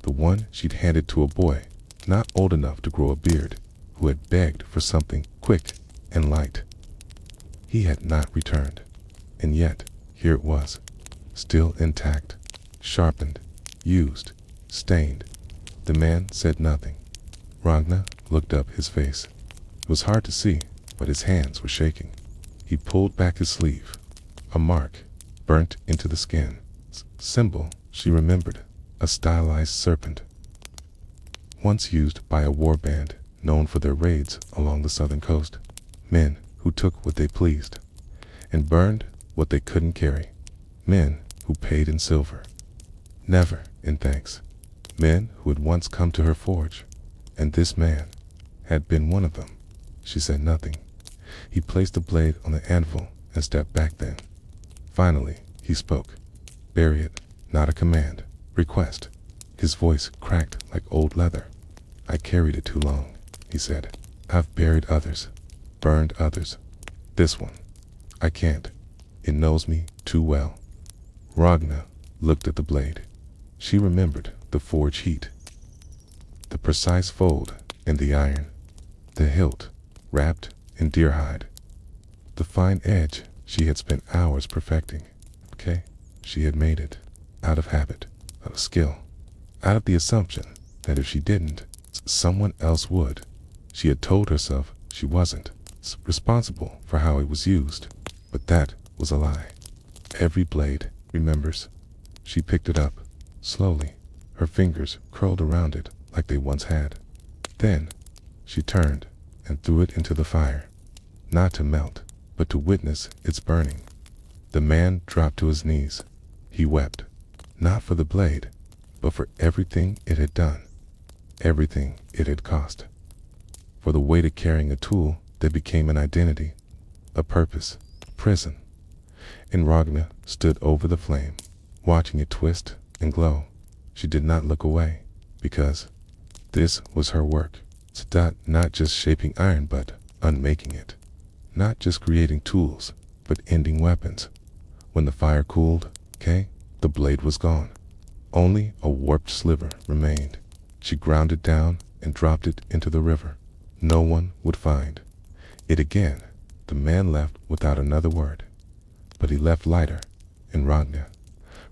the one she'd handed to a boy not old enough to grow a beard, who had begged for something quick and light. He had not returned, and yet here it was, still intact, sharpened, used, stained. The man said nothing. Ragnar looked up his face. It was hard to see, but his hands were shaking. He pulled back his sleeve. A mark, burnt into the skin. Symbol, she remembered, a stylized serpent. Once used by a war band known for their raids along the southern coast. Men who took what they pleased and burned what they couldn't carry. Men who paid in silver, never in thanks. Men who had once come to her forge, and this man had been one of them. She said nothing. He placed the blade on the anvil and stepped back then. Finally, he spoke. Bury it, not a command, request. His voice cracked like old leather. I carried it too long, he said. I've buried others, burned others. This one, I can't. It knows me too well. Ragnar looked at the blade. She remembered the forge heat, the precise fold in the iron, the hilt wrapped in deer hide, the fine edge she had spent hours perfecting. She had made it, out of habit, out of skill, out of the assumption that if she didn't, someone else would. She had told herself she wasn't responsible for how it was used, but that was a lie. Every blade remembers. She picked it up, slowly, her fingers curled around it like they once had. Then she turned and threw it into the fire, not to melt, but to witness its burning. The man dropped to his knees. He wept, not for the blade, but for everything it had done, everything it had cost, for the weight of carrying a tool that became an identity, a purpose, prison. And Ragnar stood over the flame, watching it twist and glow. She did not look away, because this was her work. Not just shaping iron, but unmaking it. Not just creating tools, but ending weapons. When the fire cooled, the blade was gone. Only a warped sliver remained. She ground it down and dropped it into the river. No one would find it again. The man left without another word, but he left lighter, and Ragnar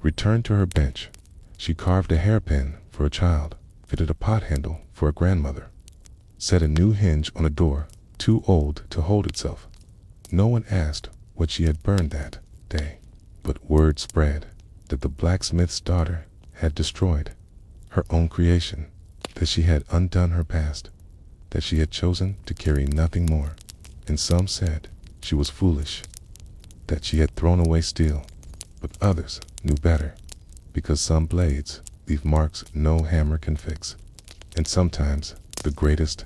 returned to her bench. She carved a hairpin for a child, fitted a pot handle for a grandmother, set a new hinge on a door too old to hold itself. No one asked what she had burned that day, but word spread that the blacksmith's daughter had destroyed her own creation, that she had undone her past, that she had chosen to carry nothing more. And some said she was foolish, that she had thrown away steel, but others knew better, because some blades leave marks no hammer can fix. And sometimes the greatest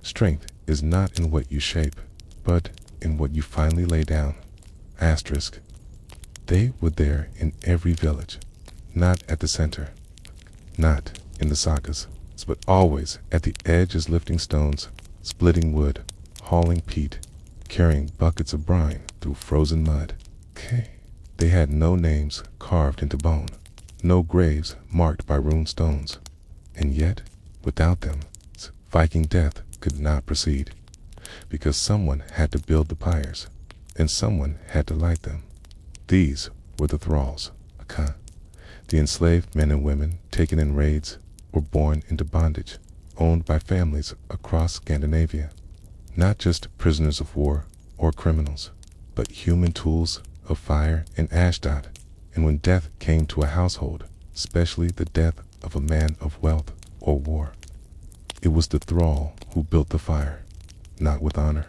strength is not in what you shape, but in what you finally lay down. Asterisk. They were there in every village, not at the center, not in the sagas, but always at the edge as lifting stones, splitting wood, hauling peat, carrying buckets of brine through frozen mud. They had no names carved into bone, no graves marked by rune stones, and yet, without them, Viking death could not proceed, because someone had to build the pyres, and someone had to light them. These were the thralls, the enslaved men and women taken in raids or born into bondage, owned by families across Scandinavia. Not just prisoners of war or criminals, but human tools of fire and ashdod. And when death came to a household, especially the death of a man of wealth or war, it was the thrall who built the fire, not with honor,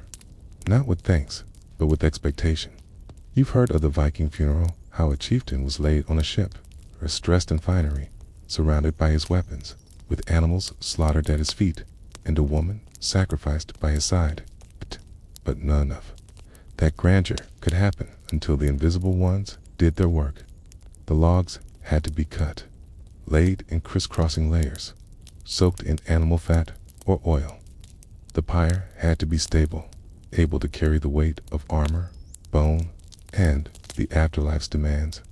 not with thanks, but with expectation. You've heard of the Viking funeral, how a chieftain was laid on a ship, dressed in finery, surrounded by his weapons, with animals slaughtered at his feet and a woman sacrificed by his side. But none of that grandeur could happen until the invisible ones did their work. The logs had to be cut, laid in crisscrossing layers, soaked in animal fat or oil. The pyre had to be stable, able to carry the weight of armor, bone, and the afterlife's demands.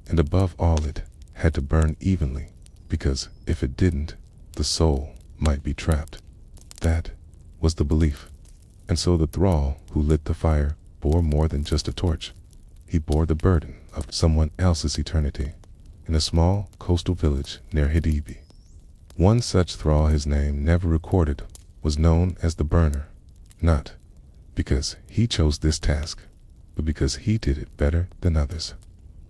And above all, it had to burn evenly, because if it didn't, the soul might be trapped. That was the belief. And so the thrall who lit the fire bore more than just a torch. He bore the burden of someone else's eternity in a small coastal village near Hidibi. One such thrall, his name never recorded, was known as the Burner, not because he chose this task, but because he did it better than others.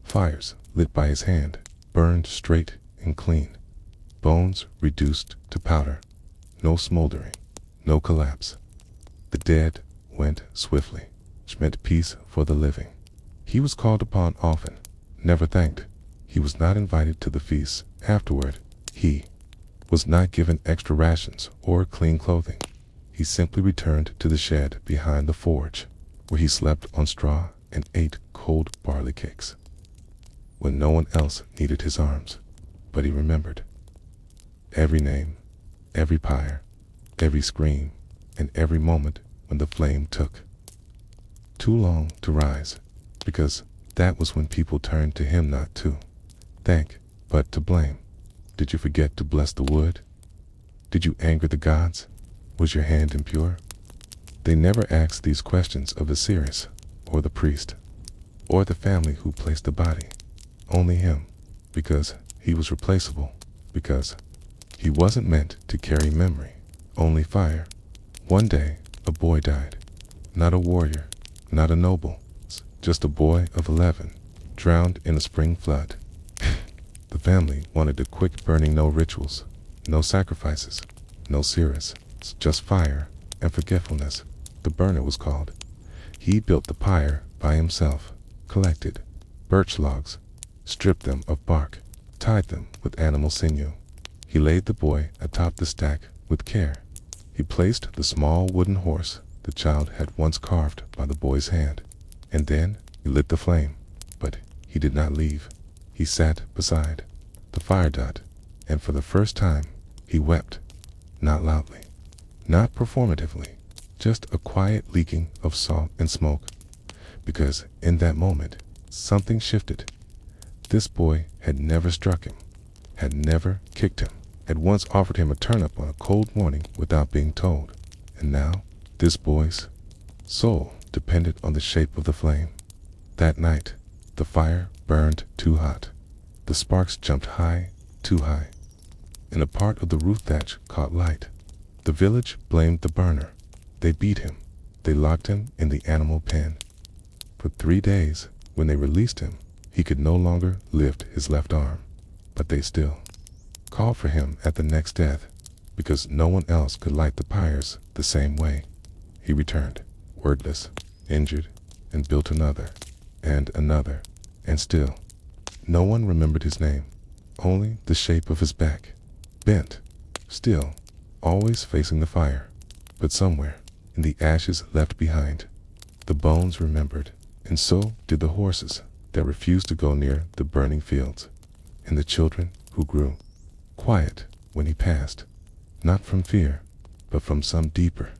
Fires lit by his hand burned straight and clean, bones reduced to powder, no smoldering, no collapse. The dead went swiftly, which meant peace for the living. He was called upon often, never thanked. He was not invited to the feasts afterward. He was not given extra rations or clean clothing. He simply returned to the shed behind the forge, where he slept on straw and ate cold barley cakes, when no one else needed his arms. But he remembered every name, every pyre, every scream, and every moment when the flame took too long to rise, because that was when people turned to him not to thank, but to blame. Did you forget to bless the wood? Did you anger the gods? Was your hand impure? They never asked these questions of Osiris, or the priest, or the family who placed the body. Only him, because he was replaceable, because he wasn't meant to carry memory, only fire. One day, a boy died. Not a warrior, not a noble, just a boy of 11, drowned in a spring flood. The family wanted a quick burning, no rituals, no sacrifices, no seers, just fire and forgetfulness. The burner was called. He built the pyre by himself, collected birch logs, stripped them of bark, tied them with animal sinew. He laid the boy atop the stack with care. He placed the small wooden horse the child had once carved by the boy's hand, and then he lit the flame. But he did not leave. He sat beside the fire dot, and for the first time he wept, not loudly, not performatively, just a quiet leaking of salt and smoke, because in that moment something shifted. This boy had never struck him, had never kicked him, had once offered him a turnip on a cold morning without being told, and now this boy's soul depended on the shape of the flame. That night, the fire burned too hot. The sparks jumped high, too high, and a part of the roof thatch caught light. The village blamed the burner. They beat him. They locked him in the animal pen. For 3 days, when they released him, he could no longer lift his left arm. But they still called for him at the next death, because no one else could light the pyres the same way. He returned, wordless, injured, and built another, and another, and still no one remembered his name, only the shape of his back, bent, still, always facing the fire. But somewhere, in the ashes left behind, the bones remembered, and so did the horses that refused to go near the burning fields, and the children who grew quiet when he passed, not from fear, but from some deeper,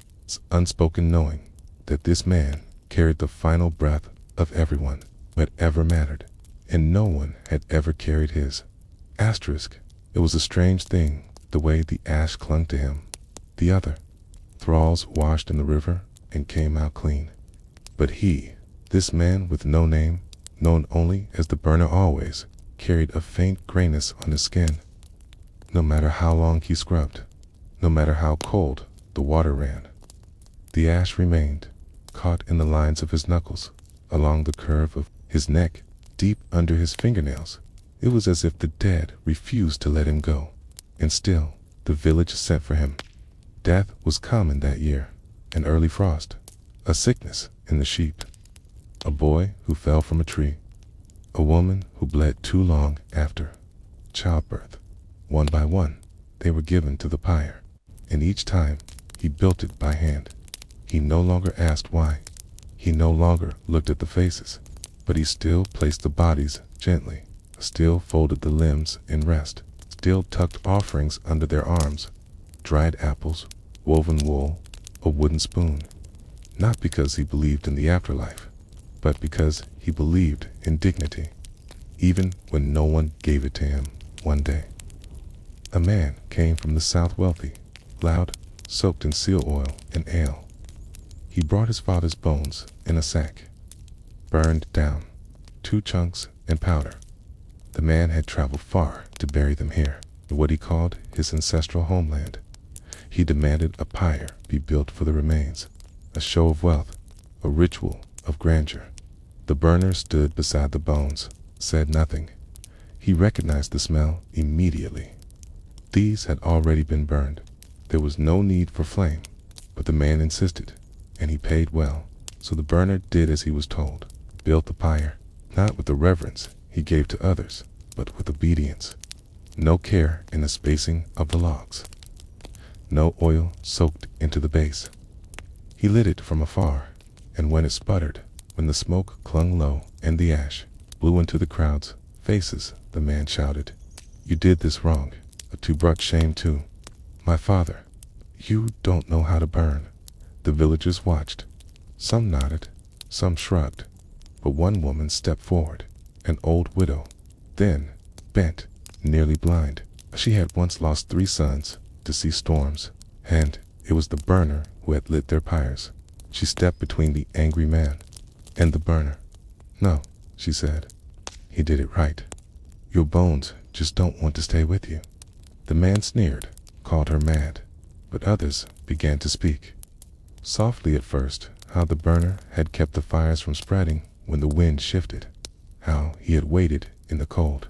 unspoken knowing that this man carried the final breath of everyone who had ever mattered, and no one had ever carried his. Asterisk, it was a strange thing, the way the ash clung to him. The other thralls washed in the river and came out clean. But he, this man with no name, known only as the burner, always carried a faint grayness on his skin. No matter how long he scrubbed, no matter how cold the water ran, the ash remained, caught in the lines of his knuckles, along the curve of his neck, deep under his fingernails. It was as if the dead refused to let him go, and still the village sent for him. Death was common that year, an early frost, a sickness in the sheep, a boy who fell from a tree, a woman who bled too long after childbirth. One by one, they were given to the pyre, and each time he built it by hand. He no longer asked why. He no longer looked at the faces, but he still placed the bodies gently, still folded the limbs in rest, still tucked offerings under their arms, dried apples, woven wool, a wooden spoon. Not because he believed in the afterlife, but because he believed in dignity, even when no one gave it to him. One day, a man came from the south, wealthy, loud, soaked in seal oil and ale. He brought his father's bones in a sack, burned down, 2 chunks and powder. The man had traveled far to bury them here, in what he called his ancestral homeland. He demanded a pyre be built for the remains, a show of wealth, a ritual of grandeur. The burner stood beside the bones, said nothing. He recognized the smell immediately. These had already been burned. There was no need for flame, but the man insisted, and he paid well. So the burner did as he was told, built the pyre, not with the reverence he gave to others, but with obedience. No care in the spacing of the logs. No oil soaked into the base. He lit it from afar, and when it sputtered, when the smoke clung low and the ash blew into the crowd's faces, the man shouted, "You did this wrong. You brought shame too. My father, you don't know how to burn." The villagers watched. Some nodded, some shrugged, but one woman stepped forward, an old widow, thin, bent, nearly blind. She had once lost 3 sons to sea storms, and it was the burner who had lit their pyres. She stepped between the angry man and the burner. "No," she said, "he did it right. Your bones just don't want to stay with you." The man sneered, called her mad, but others began to speak. Softly at first, how the burner had kept the fires from spreading when the wind shifted, how he had waited in the cold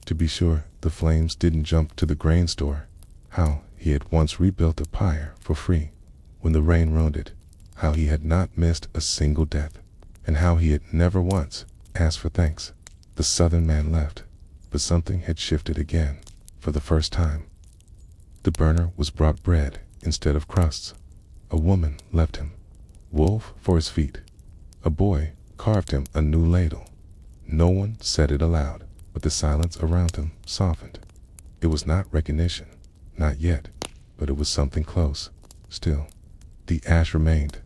to be sure the flames didn't jump to the grain store, how he had once rebuilt a pyre for free when the rain ruined it, how he had not missed a single death, and how he had never once asked for thanks. The southern man left, but something had shifted again. For the first time, the burner was brought bread instead of crusts. A woman left him wool for his feet. A boy carved him a new ladle. No one said it aloud, but the silence around him softened. It was not recognition, not yet, but it was something close. Still, the ash remained.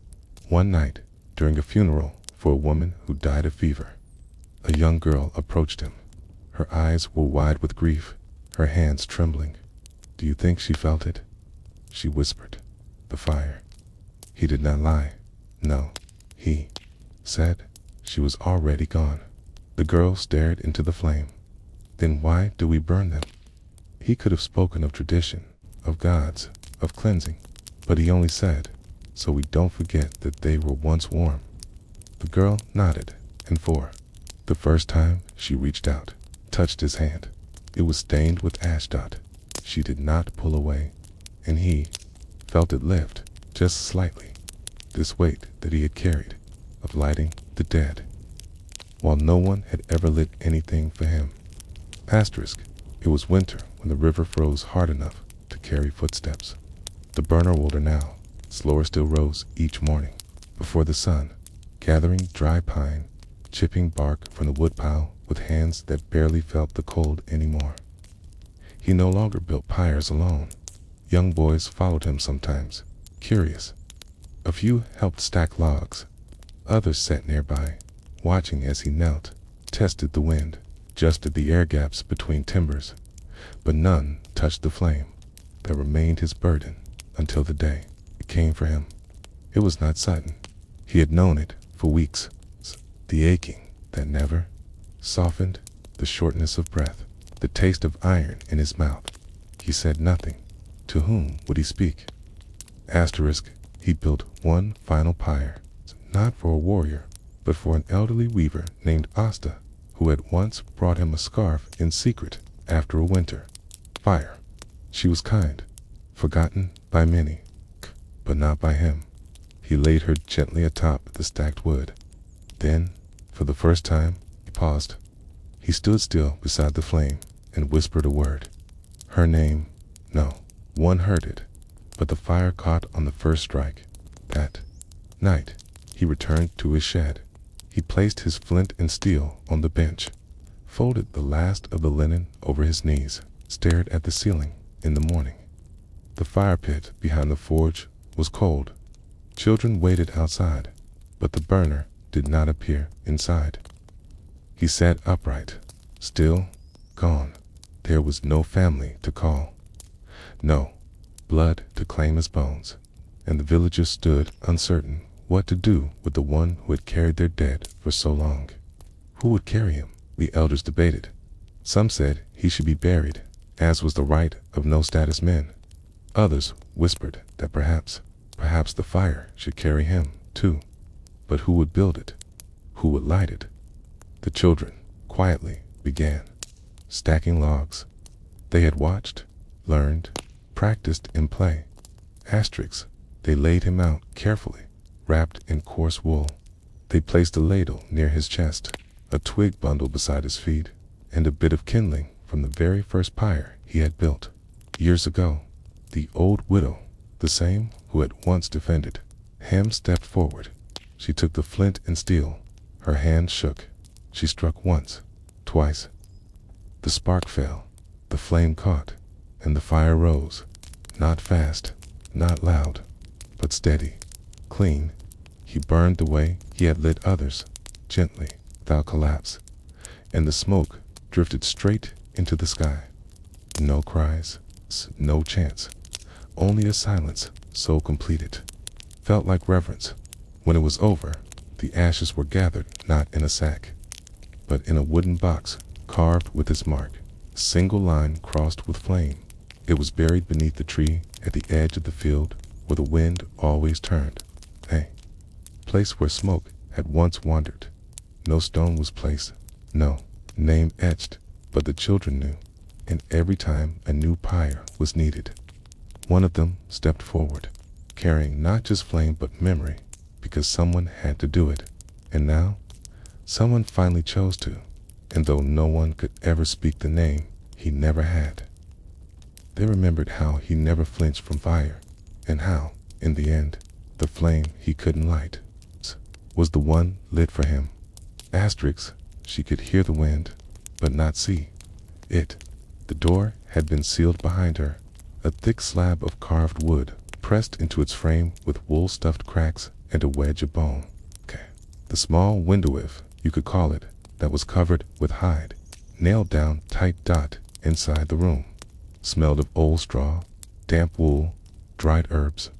One night, during a funeral for a woman who died of fever, a young girl approached him. Her eyes were wide with grief, her hands trembling. "Do you think she felt it?" she whispered. "The fire." He did not lie. No, he said she was already gone. The girl stared into the flame. "Then why do we burn them?" He could have spoken of tradition, of gods, of cleansing, but he only said, "So we don't forget that they were once warm." The girl nodded, and for the first time she reached out, touched his hand. It was stained with ashdot. She did not pull away, and he felt it lift, just slightly, this weight that he had carried, of lighting the dead, while no one had ever lit anything for him. Asterisk, it was winter when the river froze hard enough to carry footsteps. The burner older now, slower still rose each morning, before the sun, gathering dry pine, chipping bark from the woodpile with hands that barely felt the cold anymore. He no longer built pyres alone. Young boys followed him sometimes, curious. A few helped stack logs. Others sat nearby, watching as he knelt, tested the wind, adjusted the air gaps between timbers. But none touched the flame that remained his burden until the day it came for him. It was not sudden. He had known it for weeks. The aching that never softened, the shortness of breath, the taste of iron in his mouth. He said nothing. To whom would he speak? Asterisk, he built one final pyre, not for a warrior, but for an elderly weaver named Asta, who had once brought him a scarf in secret after a winter fire. She was kind, forgotten by many, but not by him. He laid her gently atop the stacked wood. Then, for the first time, he paused. He stood still beside the flame and whispered a word. Her name, No, one heard it, but the fire caught on the first strike. That night, he returned to his shed. He placed his flint and steel on the bench, folded the last of the linen over his knees, stared at the ceiling. In the morning, the fire pit behind the forge was cold. Children waited outside, but the burner did not appear inside. He sat upright, still, gone. There was no family to call, no blood to claim his bones, and the villagers stood uncertain what to do with the one who had carried their dead for so long. Who would carry him? The elders debated. Some said he should be buried, as was the right of no-status men. Others whispered that perhaps the fire should carry him, too. But who would build it? Who would light it? The children quietly began stacking logs. They had watched, learned, practiced in play. Asterisks, they laid him out carefully, wrapped in coarse wool. They placed a ladle near his chest, a twig bundle beside his feet, and a bit of kindling from the very first pyre he had built. Years ago, the old widow, the same who had once defended him, stepped forward. She took the flint and steel. Her hand shook. She struck once, twice. The spark fell, the flame caught, and the fire rose. Not fast, not loud, but steady, clean. He burned the way he had lit others, gently, without collapse, and the smoke drifted straight into the sky. No cries, no chants, only a silence so complete it felt like reverence. When it was over, the ashes were gathered not in a sack, but in a wooden box carved with his mark, a single line crossed with flame. It was buried beneath the tree at the edge of the field where the wind always turned, a place where smoke had once wandered. No stone was placed, no name etched, but the children knew, and every time a new pyre was needed, one of them stepped forward, carrying not just flame but memory, because someone had to do it. And now, someone finally chose to, and though no one could ever speak the name, he never had. They remembered how he never flinched from fire, and how, in the end, the flame he couldn't light was the one lit for him. Asterisks, she could hear the wind, but not see it. The door had been sealed behind her, a thick slab of carved wood pressed into its frame with wool-stuffed cracks and a wedge of bone. The small window, if you could call it, that was covered with hide, nailed down tight dot inside the room, smelled of old straw, damp wool, dried herbs,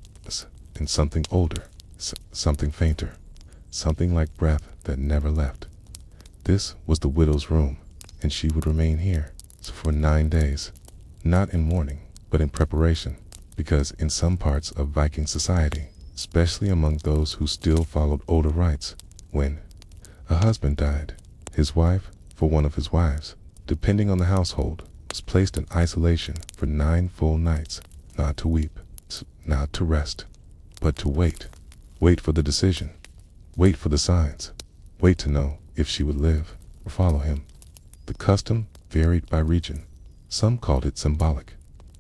and something older, something fainter, something like breath that never left. This was the widow's room, and she would remain here for 9 days, not in mourning, but in preparation, because in some parts of Viking society, especially among those who still followed older rites, when a husband died, his wife, for one of his wives, depending on the household, was placed in isolation for 9 full nights, not to weep, not to rest, but to wait. Wait for the decision. Wait for the signs. Wait to know if she would live or follow him. The custom varied by region. Some called it symbolic.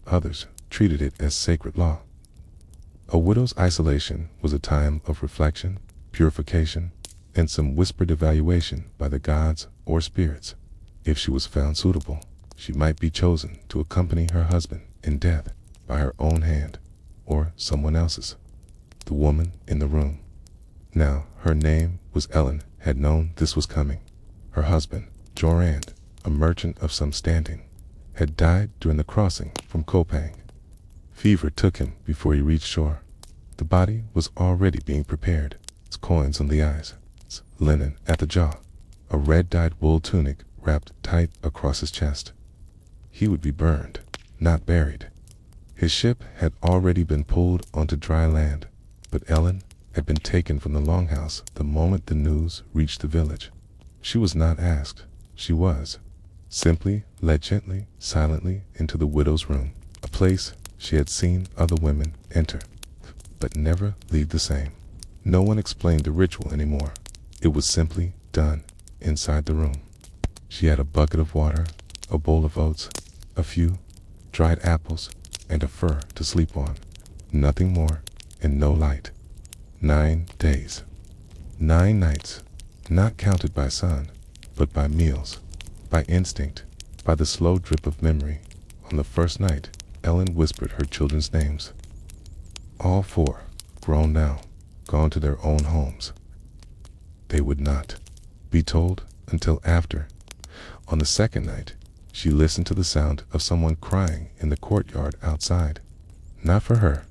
Others treated it as sacred law. A widow's isolation was a time of reflection, purification, and some whispered evaluation by the gods or spirits. If she was found suitable, she might be chosen to accompany her husband in death by her own hand or someone else's. The woman in the room. Now, her name was Ellen, had known this was coming. Her husband, Jorand, a merchant of some standing, had died during the crossing from Kopang. Fever took him before he reached shore. The body was already being prepared, its coins on the eyes, its linen at the jaw, a red-dyed wool tunic wrapped tight across his chest. He would be burned, not buried. His ship had already been pulled onto dry land, but Ellen had been taken from the longhouse the moment the news reached the village. She was not asked. She was simply led gently, silently into the widow's room, a place she had seen other women enter, but never leave the same. No one explained the ritual anymore. It was simply done inside the room. She had a bucket of water, a bowl of oats, a few dried apples, and a fur to sleep on. Nothing more, and no light. 9 days. 9 nights, not counted by sun, but by meals, by instinct, by the slow drip of memory. On the first night, Ellen whispered her children's names. All 4, grown now, gone to their own homes. They would not be told until after. On the second night, she listened to the sound of someone crying in the courtyard outside. Not for her,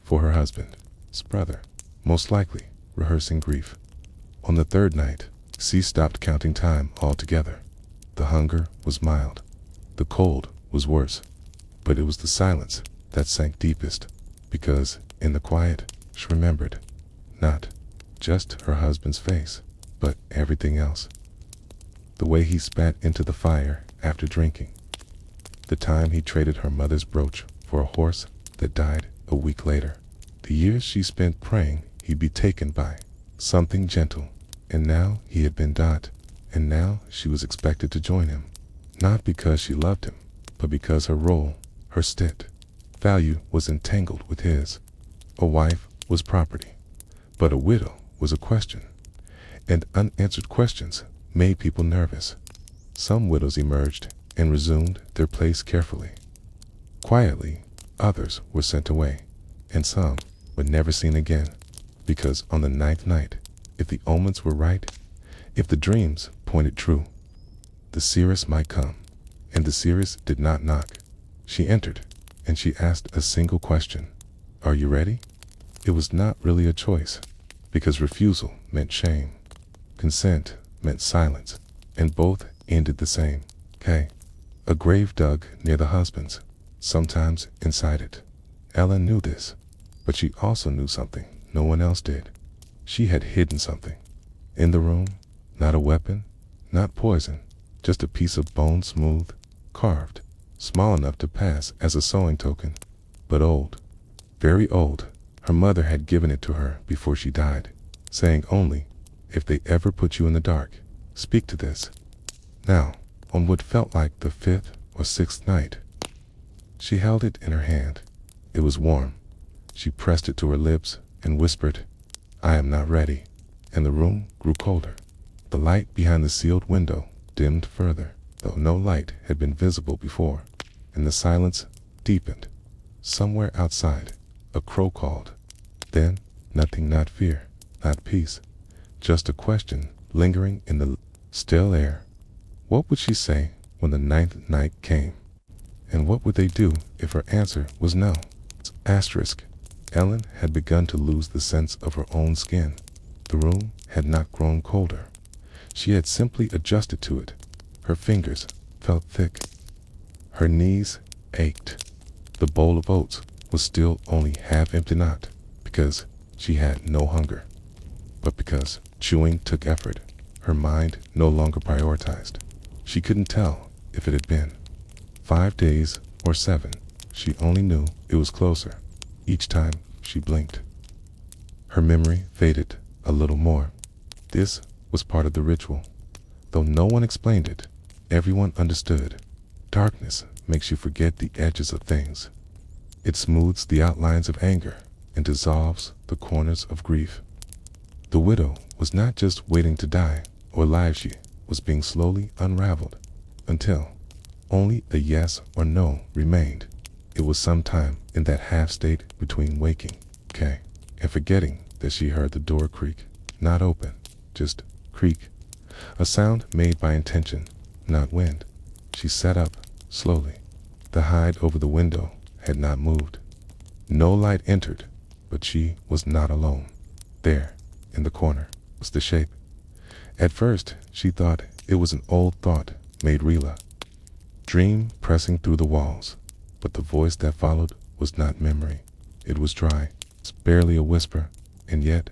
for her husband's brother, most likely rehearsing grief. On the third night, she stopped counting time altogether. The hunger was mild. The cold was worse. But it was the silence that sank deepest, because in the quiet, she remembered not just her husband's face, but everything else. The way he spat into the fire after drinking. The time he traded her mother's brooch for a horse that died a week later. The years she spent praying he'd be taken by something gentle. And now he had been dot, and now she was expected to join him. Not because she loved him, but because her role, her stit, value was entangled with his. A wife was property, but a widow was a question. And unanswered questions made people nervous. Some widows emerged and resumed their place carefully. Quietly, others were sent away, and some were never seen again, because on the 9th night, if the omens were right, if the dreams pointed true, the seeress might come. And the seeress did not knock. She entered, and she asked a single question. Are you ready? It was not really a choice, because refusal meant shame. Consent meant silence, and both ended the same. A grave dug near the husband's, sometimes inside it. Ellen knew this, but she also knew something no one else did. She had hidden something. In the room, not a weapon, not poison, just a piece of bone, smooth, carved, small enough to pass as a sewing token, but old, very old. Her mother had given it to her before she died, saying only, if they ever put you in the dark, speak to this. Now, on what felt like the 5th or 6th night, she held it in her hand. It was warm. She pressed it to her lips and whispered, I am not ready. And the room grew colder. The light behind the sealed window dimmed further, though no light had been visible before, and the silence deepened. Somewhere outside, a crow called. Then, nothing, not fear, not peace, just a question lingering in the still air. What would she say when the 9th night came? And what would they do if her answer was no? Asterisk. Ellen had begun to lose the sense of her own skin. The room had not grown colder. She had simply adjusted to it. Her fingers felt thick. Her knees ached. The bowl of oats was still only half empty, not because she had no hunger, but because chewing took effort. Her mind no longer prioritized. She couldn't tell if it had been 5 days or 7. She only knew it was closer each time she blinked. Her memory faded a little more. This was part of the ritual. Though no one explained it, everyone understood. Darkness makes you forget the edges of things. It smooths the outlines of anger and dissolves the corners of grief. The widow was not just waiting to die or live, she was being slowly unraveled until only a yes or no remained. It was sometime in that half state between waking, and forgetting that she heard the door creak, not open, just creak, a sound made by intention, not wind. She sat up slowly. The hide over the window had not moved. No light entered, but she was not alone. There, in the corner, was the shape. At first, she thought it was an old thought made realer, dream pressing through the walls. But the voice that followed was not memory. It was dry, barely a whisper, and yet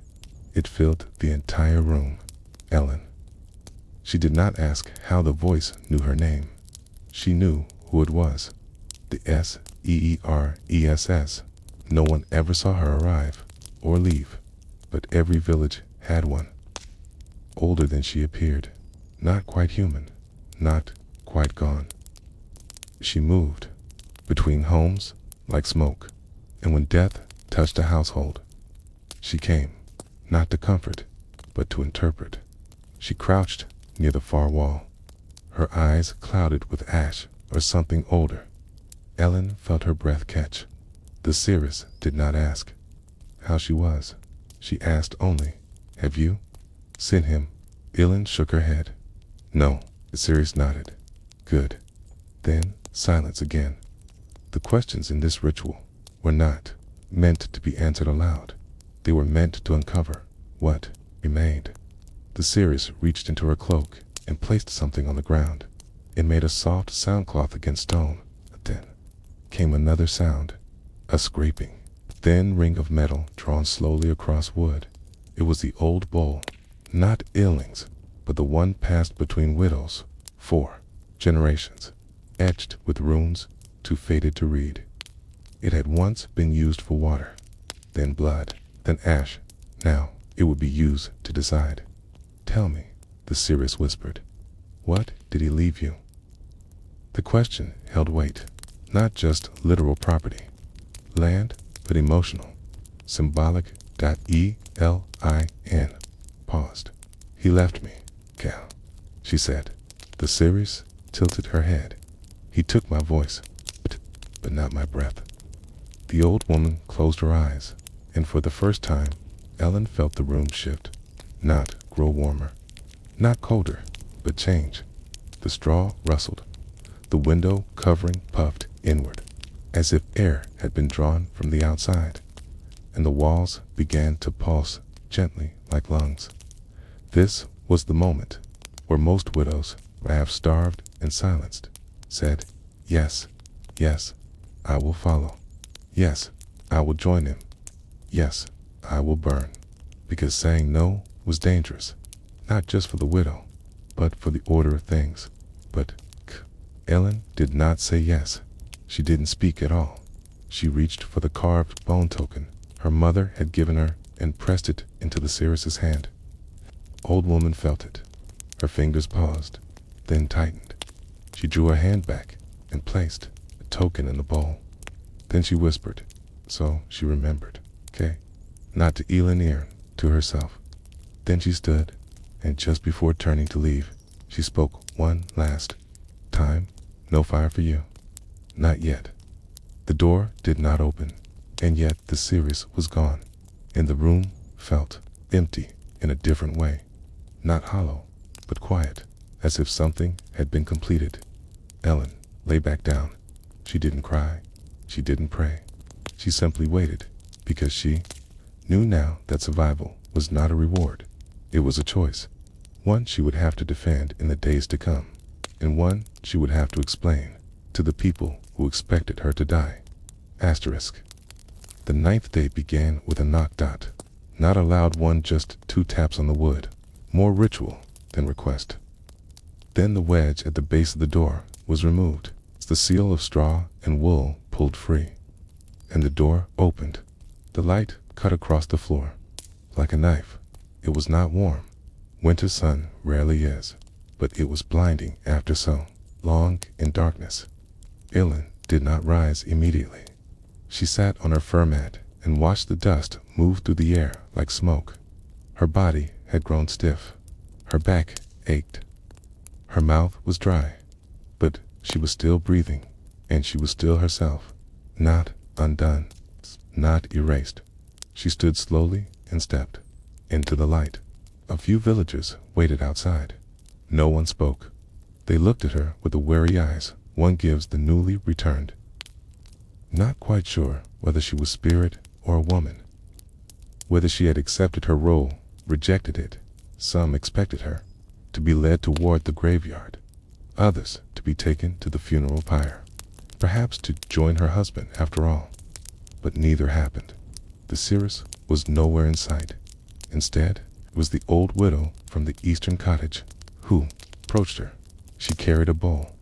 it filled the entire room. Ellen. She did not ask how the voice knew her name. She knew who it was. The Seeress. No one ever saw her arrive or leave, but every village had one. Older than she appeared, not quite human, not quite gone. She moved between homes, like smoke. And when death touched a household, she came, not to comfort, but to interpret. She crouched near the far wall, her eyes clouded with ash or something older. Ellen felt her breath catch. The seeress did not ask how she was. She asked only, "Have you seen him?" Ellen shook her head. "No," the seeress nodded. "Good." Then silence again. The questions in this ritual were not meant to be answered aloud. They were meant to uncover what remained. The seeress reached into her cloak and placed something on the ground. It made a soft soundcloth against stone. Then came another sound, a scraping, thin ring of metal drawn slowly across wood. It was the old bowl, not Illing's, but the one passed between widows, 4 generations, etched with runes too faded to read. It had once been used for water, then blood, then ash. Now it would be used to decide. "Tell me," the seeress whispered, "what did he leave you?" The question held weight, not just literal property, land, but emotional, symbolic. Elin paused. "He left me, Cal," she said. The seeress tilted her head. "He took my voice, but not my breath." The old woman closed her eyes, and for the first time, Ellen felt the room shift, not grow warmer, not colder, but change. The straw rustled. The window covering puffed inward, as if air had been drawn from the outside, and the walls began to pulse gently like lungs. This was the moment where most widows, half-starved and silenced, said, "Yes, yes, I will follow. Yes, I will join him. Yes, I will burn." Because saying no was dangerous, not just for the widow, but for the order of things. But Ellen did not say yes. She didn't speak at all. She reached for the carved bone token her mother had given her and pressed it into the seeress's hand. Old woman felt it. Her fingers paused, then tightened. She drew her hand back and placed a token in the bowl. Then she whispered, so she remembered, "Okay," not to Elin, to herself. Then she stood, and just before turning to leave, she spoke one last time, "No fire for you." Not yet. The door did not open, and yet the seeress was gone, and the room felt empty in a different way. Not hollow, but quiet, as if something had been completed. Ellen lay back down. She didn't cry. She didn't pray. She simply waited, because she knew now that survival was not a reward. It was a choice, one she would have to defend in the days to come, and one she would have to explain to the people who expected her to die. Asterisk. The 9th day began with a knock. Not a loud one, just 2 taps on the wood, more ritual than request. Then the wedge at the base of the door was removed, the seal of straw and wool pulled free, and the door opened. The light cut across the floor like a knife. It was not warm. Winter sun rarely is, but it was blinding after so long in darkness. Ellen did not rise immediately. She sat on her fur mat and watched the dust move through the air like smoke. Her body had grown stiff. Her back ached. Her mouth was dry, but she was still breathing, and she was still herself, not undone, not erased. She stood slowly and stepped into the light. A few villagers waited outside. No one spoke. They looked at her with the wary eyes one gives the newly returned, not quite sure whether she was spirit or a woman, whether she had accepted her role, rejected it. Some expected her to be led toward the graveyard, others to be taken to the funeral pyre, perhaps to join her husband after all. But neither happened. The seeress was nowhere in sight. Instead, it was the old widow from the eastern cottage who approached her. She carried a bowl.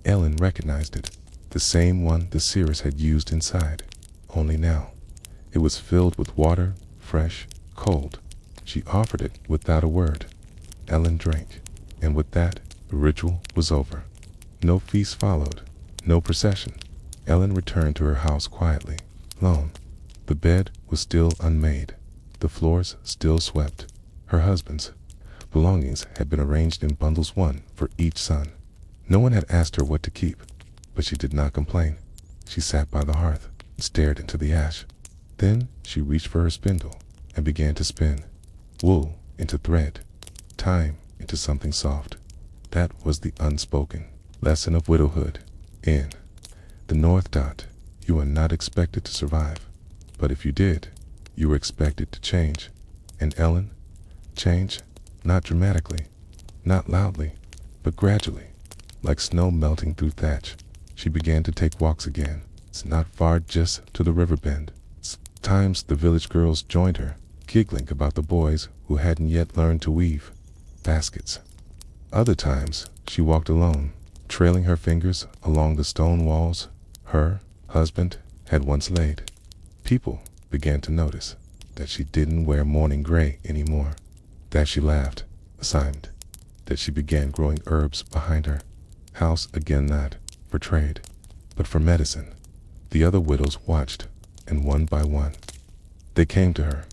Ellen recognized it, the same one the seeress had used inside, only now it was filled with water, fresh, cold. She offered it without a word. Ellen drank, and with that, the ritual was over. No feast followed, no procession, Ellen returned to her house quietly, alone. The bed was still unmade, the floors still swept. Her husband's belongings had been arranged in bundles, one for each son. No one had asked her what to keep, but she did not complain. She sat by the hearth and stared into the ash. Then she reached for her spindle and began to spin. Wool into thread, time into something soft. That was the unspoken lesson of widowhood. In the North. You are not expected to survive, but if you did, you were expected to change. And Ellen changed, not dramatically, not loudly, but gradually, like snow melting through thatch. She began to take walks again. It's not far, just to the river bend. Times the village girls joined her, giggling about the boys who hadn't yet learned to weave baskets. Other times, she walked alone, trailing her fingers along the stone walls her husband had once laid. People began to notice that she didn't wear morning gray anymore, that she laughed, assigned, that she began growing herbs behind her house again, not for trade, but for medicine. The other widows watched, and one by one, they came to her.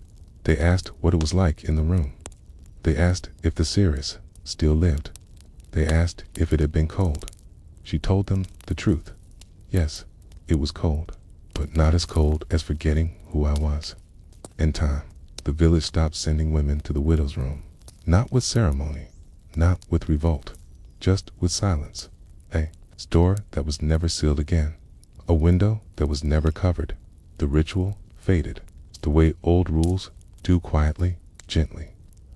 They asked what it was like in the room. They asked if the seeress still lived. They asked if it had been cold. She told them the truth. Yes, it was cold, but not as cold as forgetting who I was. In time, the village stopped sending women to the widow's room, not with ceremony, not with revolt, just with silence. A door that was never sealed again, a window that was never covered. The ritual faded, the way old rules do, quietly, gently,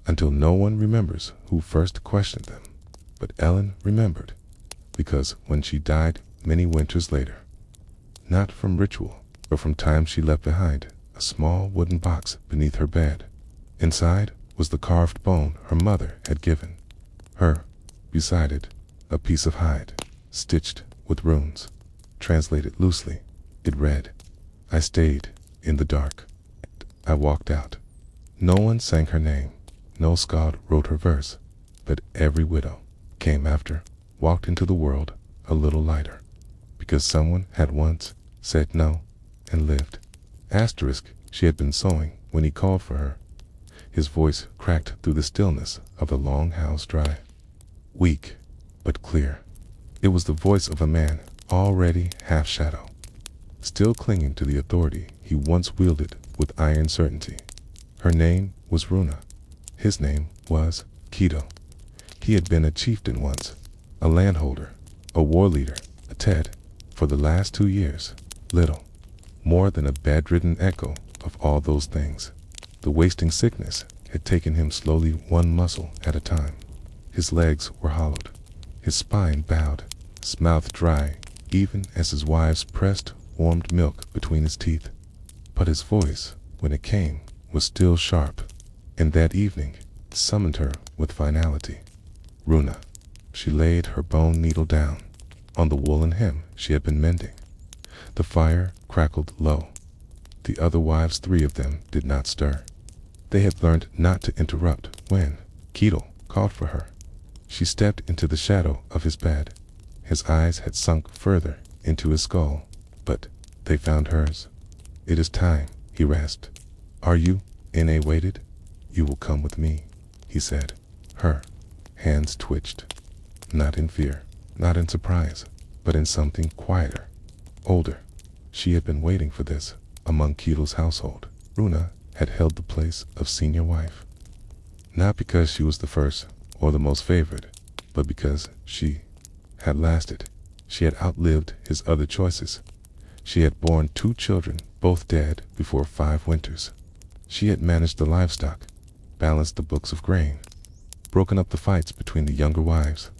until no one remembers who first questioned them. But Ellen remembered, because when she died many winters later, not from ritual, but from time, she left behind a small wooden box beneath her bed. Inside was the carved bone her mother had given her. Beside it, a piece of hide, stitched with runes. Translated loosely, it read, "I stayed in the dark. I walked out." No one sang her name, no skald wrote her verse, but every widow came after walked into the world a little lighter, because someone had once said no and lived. Asterisk, she had been sewing when he called for her. His voice cracked through the stillness of the long house, dry, weak, but clear. It was the voice of a man already half shadow, still clinging to the authority he once wielded with iron certainty. Her name was Runa. His name was Keto. He had been a chieftain once, a landholder, a war leader, a Ted. For the last 2 years, little more than a bedridden echo of all those things. The wasting sickness had taken him slowly, one muscle at a time. His legs were hollowed, his spine bowed, his mouth dry, even as his wives pressed warmed milk between his teeth. But his voice, when it came, was still sharp, and that evening it summoned her with finality. Runa. She laid her bone needle down on the woolen hem she had been mending. The fire crackled low. The other wives, 3 of them, did not stir. They had learned not to interrupt when Keto called for her. She stepped into the shadow of his bed. His eyes had sunk further into his skull, but they found hers. "It is time," he rasped. "Are you waited? You will come with me," he said. Her hands twitched, not in fear, not in surprise, but in something quieter, older. She had been waiting for this among Keto's household. Runa had held the place of senior wife, not because she was the first or the most favored, but because she had lasted. She had outlived his other choices. She had borne 2 children, both dead before 5 winters. She had managed the livestock, balanced the books of grain, broken up the fights between the younger wives,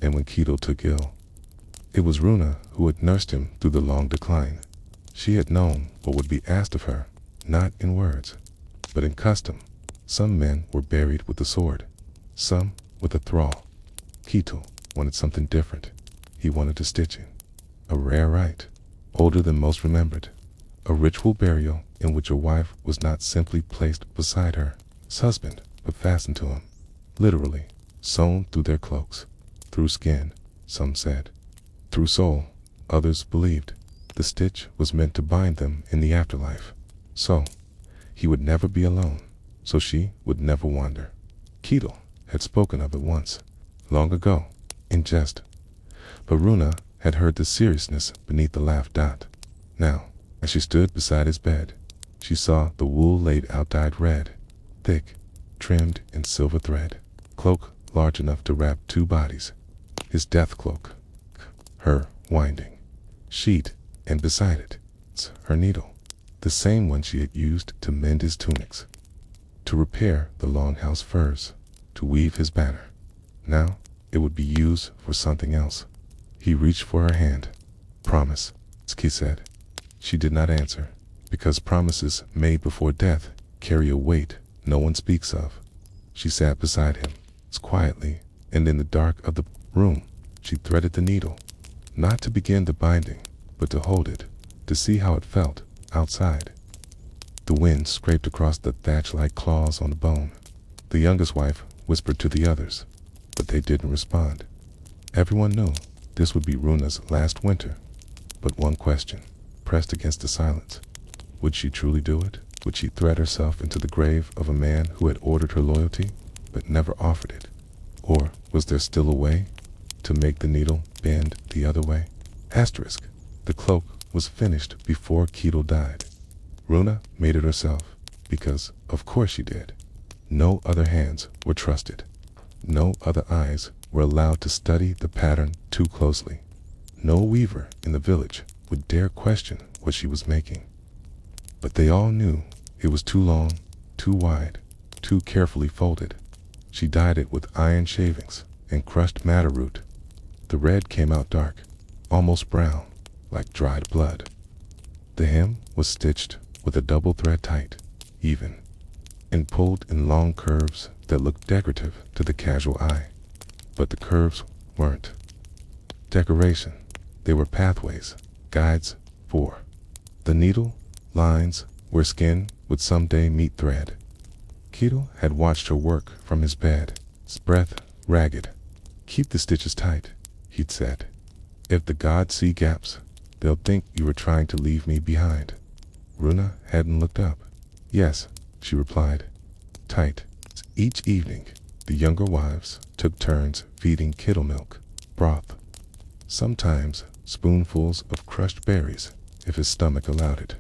and when Keto took ill, it was Runa who had nursed him through the long decline. She had known what would be asked of her, not in words, but in custom. Some men were buried with the sword, some with a thrall. Keto wanted something different. He wanted a stitching, a rare rite, older than most remembered, a ritual burial in which a wife was not simply placed beside her husband, but fastened to him, literally, sewn through their cloaks, through skin, some said, through soul, others believed. The stitch was meant to bind them in the afterlife. So, he would never be alone. So she would never wander. Ketil had spoken of it once, long ago, in jest. But Runa had heard the seriousness beneath the laugh. Now, as she stood beside his bed, she saw the wool laid out dyed red, thick, trimmed in silver thread, cloak large enough to wrap 2 bodies, his death cloak, her winding sheet, and beside it, her needle, the same one she had used to mend his tunics, to repair the longhouse furs, to weave his banner. Now, it would be used for something else. He reached for her hand. "Promise," he said. She did not answer, because promises made before death carry a weight no one speaks of. She sat beside him, quietly, and in the dark of the room, she threaded the needle, not to begin the binding, but to hold it, to see how it felt outside. The wind scraped across the thatch like claws on the bone. The youngest wife whispered to the others, but they didn't respond. Everyone knew this would be Runa's last winter, but one question pressed against the silence. Would she truly do it? Would she thread herself into the grave of a man who had ordered her loyalty, but never offered it? Or was there still a way to make the needle bend the other way? Asterisk. The cloak was finished before Ketil died. Runa made it herself, because of course she did. No other hands were trusted. No other eyes were allowed to study the pattern too closely. No weaver in the village would dare question what she was making. But they all knew it was too long, too wide, too carefully folded. She dyed it with iron shavings and crushed madder root. The red came out dark, almost brown, like dried blood. The hem was stitched with a double thread tight, even, and pulled in long curves that looked decorative to the casual eye. But the curves weren't decoration. They were pathways, guides for the needle, lines where skin would someday meet thread. Ketil had watched her work from his bed, his breath ragged. "Keep the stitches tight," he'd said. "If the gods see gaps, they'll think you were trying to leave me behind." Runa hadn't looked up. "Yes," she replied. "Tight." Each evening, the younger wives took turns feeding Ketil milk, broth, sometimes spoonfuls of crushed berries if his stomach allowed it.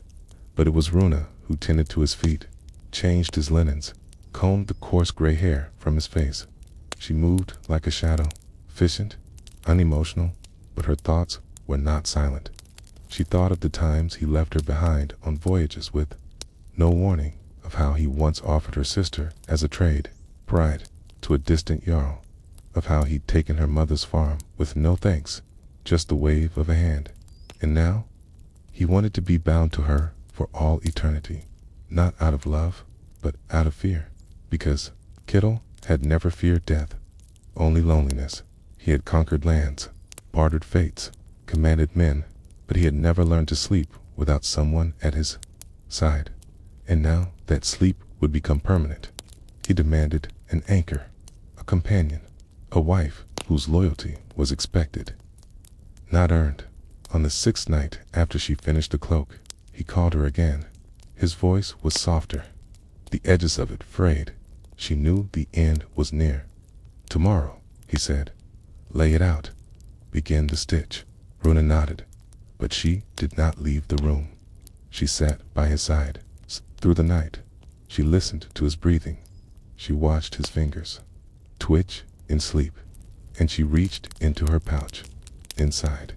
But it was Runa who tended to his feet, changed his linens, combed the coarse gray hair from his face. She moved like a shadow, efficient, unemotional, but her thoughts were not silent. She thought of the times he left her behind on voyages with no warning, of how he once offered her sister as a trade, bride, to a distant jarl, of how he'd taken her mother's farm with no thanks, just the wave of a hand. And now, he wanted to be bound to her for all eternity, not out of love, but out of fear, because Ketil had never feared death, only loneliness. He had conquered lands, bartered fates, commanded men, but he had never learned to sleep without someone at his side. And now that sleep would become permanent. He demanded an anchor, a companion, a wife whose loyalty was expected, not earned. On the 6th night after she finished the cloak, he called her again. His voice was softer, the edges of it frayed. She knew the end was near. "Tomorrow," he said, "lay it out. Begin the stitch." Runa nodded, but she did not leave the room. She sat by his side. Through the night, she listened to his breathing. She watched his fingers twitch in sleep, and she reached into her pouch. Inside,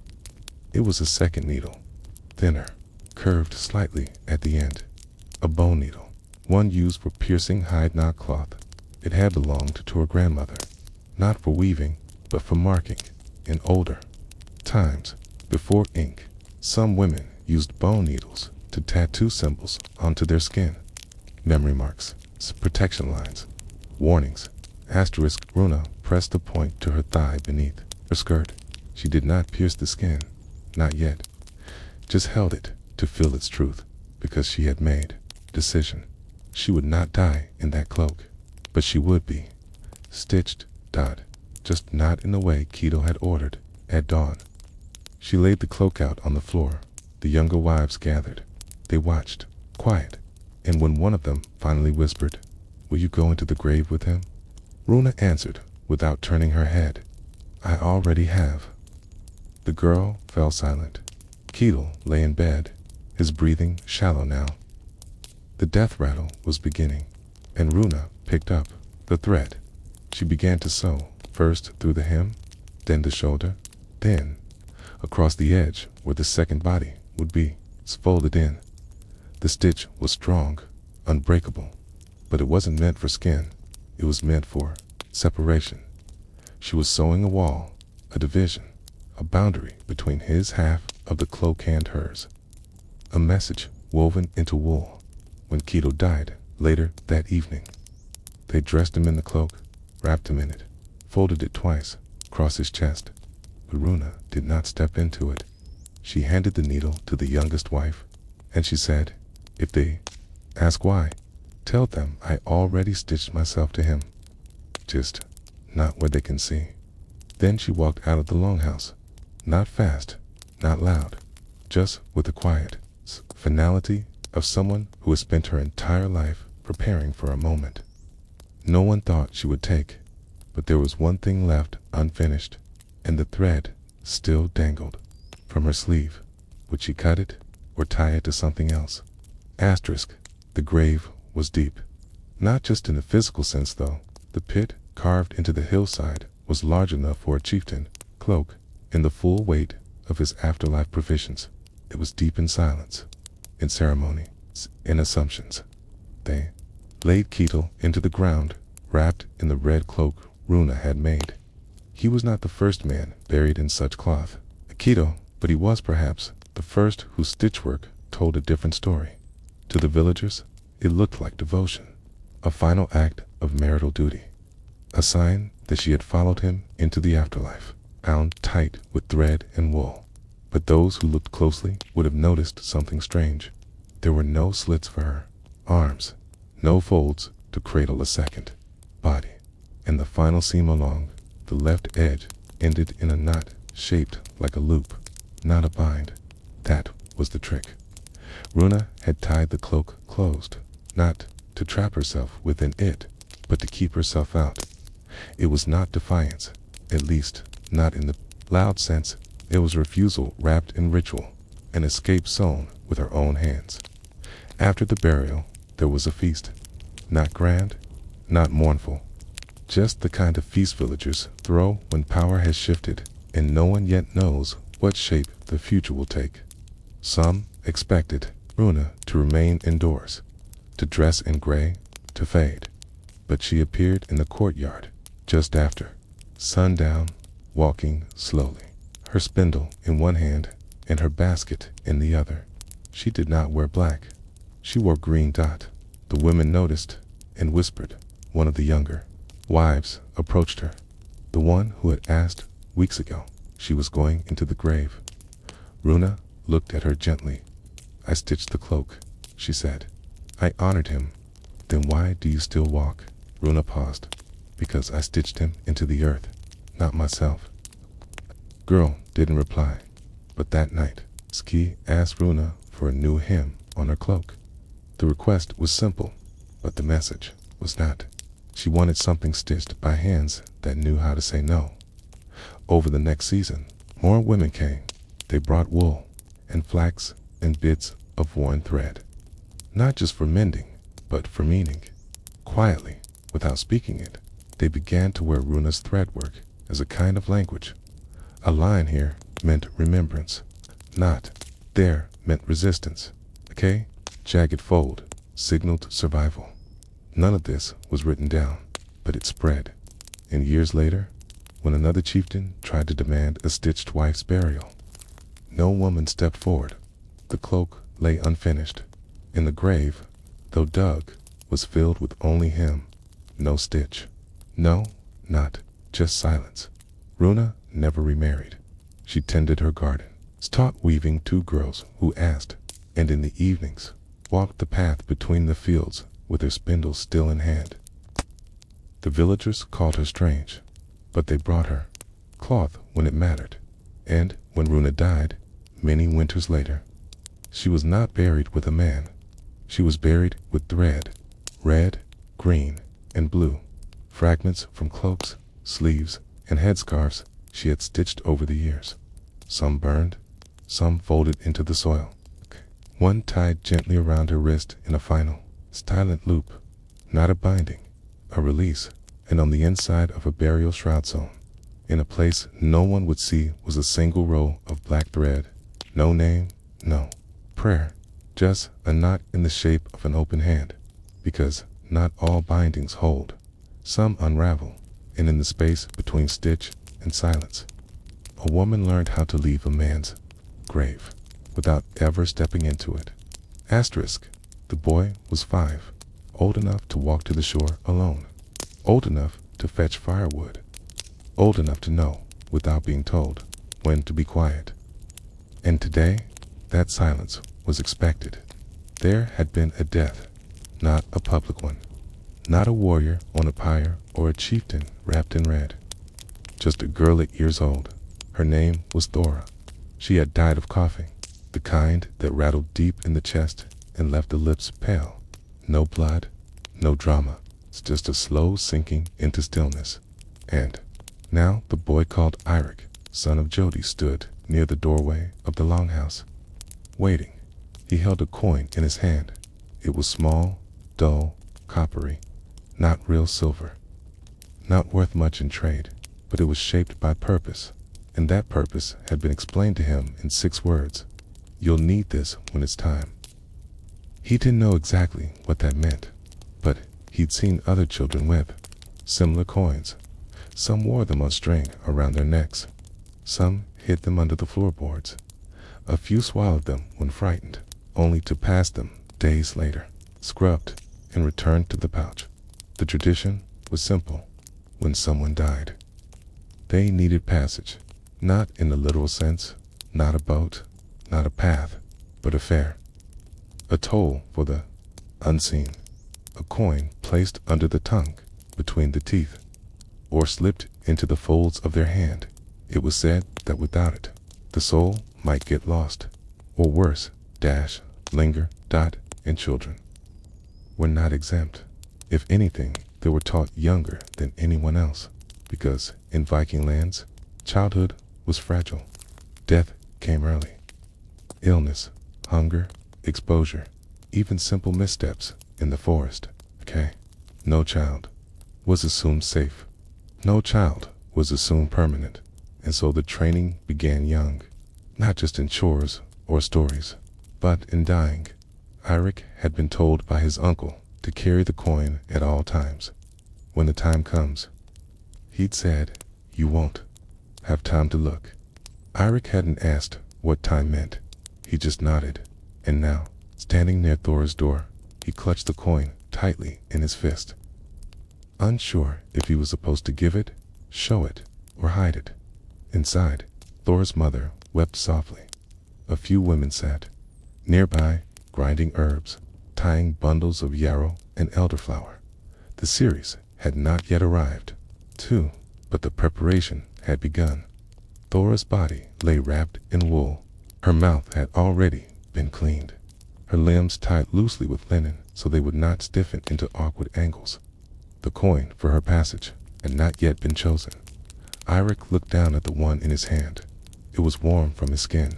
it was a second needle, thinner, curved slightly at the end. A bone needle, one used for piercing hide knot cloth. It had belonged to her grandmother, not for weaving, but for marking. In older times, before ink, some women used bone needles to tattoo symbols onto their skin. Memory marks, protection lines, warnings. Asterisk. Runa pressed the point to her thigh beneath her skirt. She did not pierce the skin, not yet. Just held it to feel its truth, because she had made decision. She would not die in that cloak, but she would be stitched, just not in the way Ketil had ordered at dawn. She laid the cloak out on the floor, the younger wives gathered. They watched, quiet, and when one of them finally whispered, "Will you go into the grave with him?" Runa answered, without turning her head, "I already have." The girl fell silent. Ketil lay in bed, his breathing shallow now. The death rattle was beginning, and Runa picked up the thread. She began to sew, first through the hem, then the shoulder, then across the edge where the second body would be, folded in. The stitch was strong, unbreakable, but it wasn't meant for skin. It was meant for separation. She was sewing a wall, a division, a boundary between his half of the cloak and hers. A message woven into wool. When Ketil died, later that evening, they dressed him in the cloak, wrapped him in it, folded it twice, across his chest. But Runa did not step into it. She handed the needle to the youngest wife, and she said, "If they ask why, tell them I already stitched myself to him. Just not where they can see." Then she walked out of the longhouse, not fast, not loud, just with the quiet finality of someone who has spent her entire life preparing for a moment no one thought she would take. But there was one thing left unfinished, and the thread still dangled from her sleeve. Would she cut it or tie it to something else? Asterisk. The grave was deep. Not just in the physical sense, though. The pit carved into the hillside was large enough for a chieftain, cloak, in the full weight of his afterlife provisions. It was deep in silence, in ceremony, in assumptions. They laid Ketil into the ground, wrapped in the red cloak Runa had made. He was not the first man buried in such cloth, Ketil, but he was perhaps the first whose stitchwork told a different story. To the villagers, it looked like devotion, a final act of marital duty, a sign that she had followed him into the afterlife, bound tight with thread and wool. But those who looked closely would have noticed something strange. There were no slits for her arms, no folds to cradle a second body, and the final seam along the left edge ended in a knot shaped like a loop, not a bind. That was the trick. Runa had tied the cloak closed, not to trap herself within it, but to keep herself out. It was not defiance, at least not in the loud sense. It was refusal wrapped in ritual, an escape sewn with her own hands. After the burial, there was a feast. Not grand, not mournful, just the kind of feast villagers throw when power has shifted and no one yet knows what shape the future will take. Some expected Runa to remain indoors, to dress in gray, to fade. But she appeared in the courtyard just after sundown, walking slowly, her spindle in one hand and her basket in the other. She did not wear black. She wore green dot. The women noticed and whispered. One of the younger wives approached her, the one who had asked weeks ago she was going into the grave. Runa looked at her gently. "I stitched the cloak," she said. "I honored him." "Then why do you still walk?" Runa paused. "Because I stitched him into the earth, not myself." Girl didn't reply, but that night, Ski asked Runa for a new hem on her cloak. The request was simple, but the message was not. She wanted something stitched by hands that knew how to say no. Over the next season, more women came. They brought wool and flax and bits of worn thread, not just for mending, but for meaning. Quietly, without speaking it, they began to wear Runa's threadwork as a kind of language. A line here meant remembrance, not there meant resistance. Okay? Jagged fold signaled survival. None of this was written down, but it spread. And years later, when another chieftain tried to demand a stitched wife's burial, no woman stepped forward. The cloak lay unfinished. In the grave, though dug, was filled with only him. No stitch. No, not just silence. Runa never remarried. She tended her garden, taught weaving to girls who asked, and in the evenings, walked the path between the fields with her spindle still in hand. The villagers called her strange, but they brought her cloth when it mattered. And when Runa died, many winters later, She was not buried with a man. She was buried with thread, red, green, and blue, fragments from cloaks, sleeves, and headscarves she had stitched over the years. Some burned, some folded into the soil. One tied gently around her wrist in a final, silent loop, not a binding, a release, and on the inside of a burial shroud zone, in a place no one would see, was a single row of black thread. No name, no prayer, just a knot in the shape of an open hand, because not all bindings hold. Some unravel, and in the space between stitch and silence, a woman learned how to leave a man's grave without ever stepping into it. Asterisk. The boy was 5, old enough to walk to the shore alone, old enough to fetch firewood, old enough to know, without being told, when to be quiet. And today, that silence was expected. There had been a death, not a public one, not a warrior on a pyre or a chieftain wrapped in red, just a girl 8 years old. Her name was Thora. She had died of coughing, the kind that rattled deep in the chest and left the lips pale. No blood, no drama. It's just a slow sinking into stillness. And now the boy called Eirik, son of Jody, stood near the doorway of the longhouse, waiting. He held a coin in his hand. It was small, dull, coppery, not real silver, not worth much in trade, but it was shaped by purpose, and that purpose had been explained to him in 6 words. You'll need this when it's time. He didn't know exactly what that meant, but he'd seen other children with similar coins. Some wore them on string around their necks. Some hid them under the floorboards. A few swallowed them when frightened, only to pass them days later, scrubbed, and returned to the pouch. The tradition was simple. When someone died, they needed passage, not in the literal sense, not a boat, not a path, but a fare, a toll for the unseen, a coin placed under the tongue, between the teeth, or slipped into the folds of their hand. It was said that without it, the soul might get lost, or worse, linger, and children were not exempt. If anything, they were taught younger than anyone else, because in Viking lands, childhood was fragile. Death came early. Illness, hunger, exposure, even simple missteps in the forest. No child was assumed safe. No child was assumed permanent. And so the training began young, not just in chores or stories, but in dying. Eirik had been told by his uncle to carry the coin at all times. When the time comes, he'd said, you won't have time to look. Eirik hadn't asked what time meant. He just nodded, and now, standing near Thora's door, he clutched the coin tightly in his fist, unsure if he was supposed to give it, show it, or hide it. Inside, Thora's mother wept softly. A few women sat nearby, grinding herbs, tying bundles of yarrow and elderflower. The series had not yet arrived, too, but the preparation had begun. Thora's body lay wrapped in wool. Her mouth had already been cleaned, her limbs tied loosely with linen so they would not stiffen into awkward angles. The coin for her passage had not yet been chosen. Eirik looked down at the one in his hand. It was warm from his skin,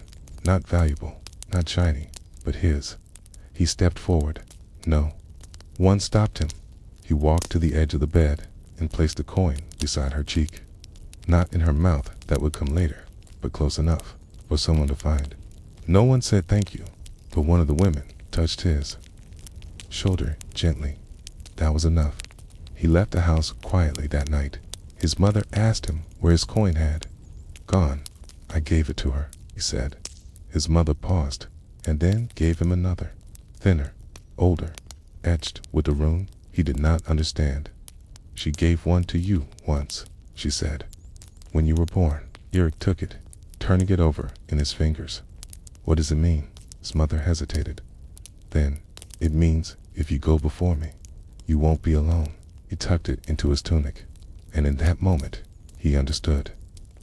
not valuable, not shiny, but his. He stepped forward. No. One stopped him. He walked to the edge of the bed and placed the coin beside her cheek. Not in her mouth, that would come later, but close enough for someone to find. No one said thank you, but one of the women touched his shoulder gently. That was enough. He left the house quietly that night. His mother asked him where his coin had gone. I gave it to her, he said. His mother paused, and then gave him another, thinner, older, etched with a rune he did not understand. She gave one to you once, she said. When you were born. Eirik took it, turning it over in his fingers. What does it mean? His mother hesitated. Then, it means if you go before me, you won't be alone. He tucked it into his tunic, and in that moment, he understood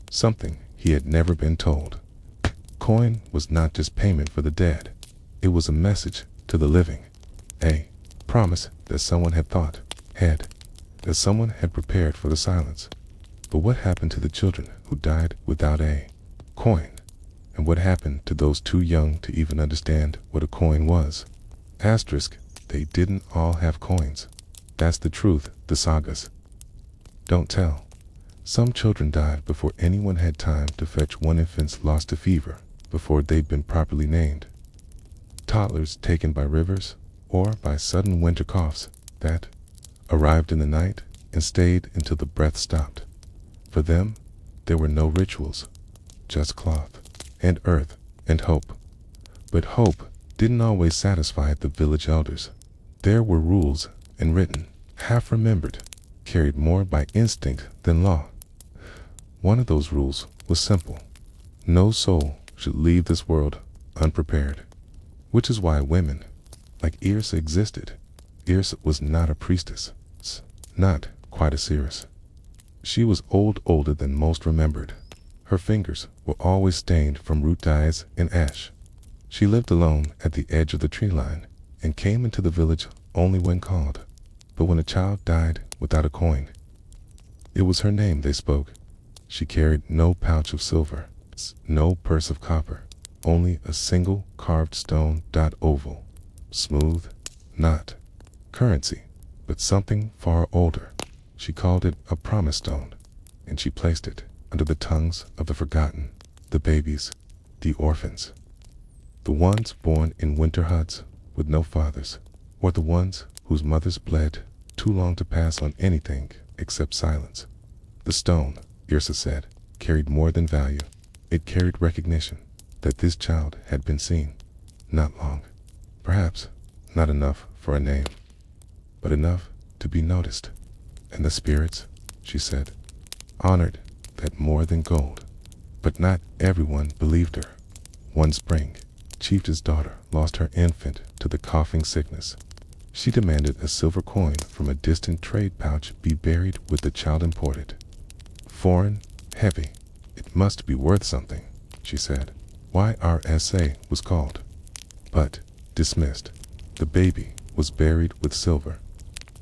something he had never been told. Coin was not just payment for the dead. It was a message to the living, a promise that someone had thought, that someone had prepared for the silence. But what happened to the children who died without a coin? And what happened to those too young to even understand what a coin was? Asterisk, they didn't all have coins. That's the truth the sagas don't tell. Some children died before anyone had time to fetch one infant's lost to fever, before they'd been properly named. Toddlers taken by rivers, or by sudden winter coughs that arrived in the night and stayed until the breath stopped. For them, there were no rituals, just cloth, and earth, and hope. But hope didn't always satisfy the village elders. There were rules, and written, half remembered, carried more by instinct than law. One of those rules was simple. No soul should leave this world unprepared. Which is why women, like Yrsa, existed. Yrsa was not a priestess, not quite a seeress. She was older than most remembered. Her fingers were always stained from root dyes and ash. She lived alone at the edge of the tree line and came into the village only when called. But when a child died without a coin, it was her name they spoke. She carried no pouch of silver, no purse of copper, only a single carved stone oval, smooth, not currency, but something far older. She called it a promise stone, and she placed it under the tongues of the forgotten, the babies, the orphans, the ones born in winter huts with no fathers, or the ones whose mothers bled too long to pass on anything except silence. The stone, Yrsa said, carried more than value. It carried recognition that this child had been seen. Not long, perhaps not enough for a name, but enough to be noticed. And the spirits, she said, honored that more than gold. But not everyone believed her. One spring, Chieftain's daughter lost her infant to the coughing sickness. She demanded a silver coin from a distant trade pouch be buried with the child imported. Foreign, heavy, it must be worth something, she said. YRSA was called, but dismissed. The baby was buried with silver.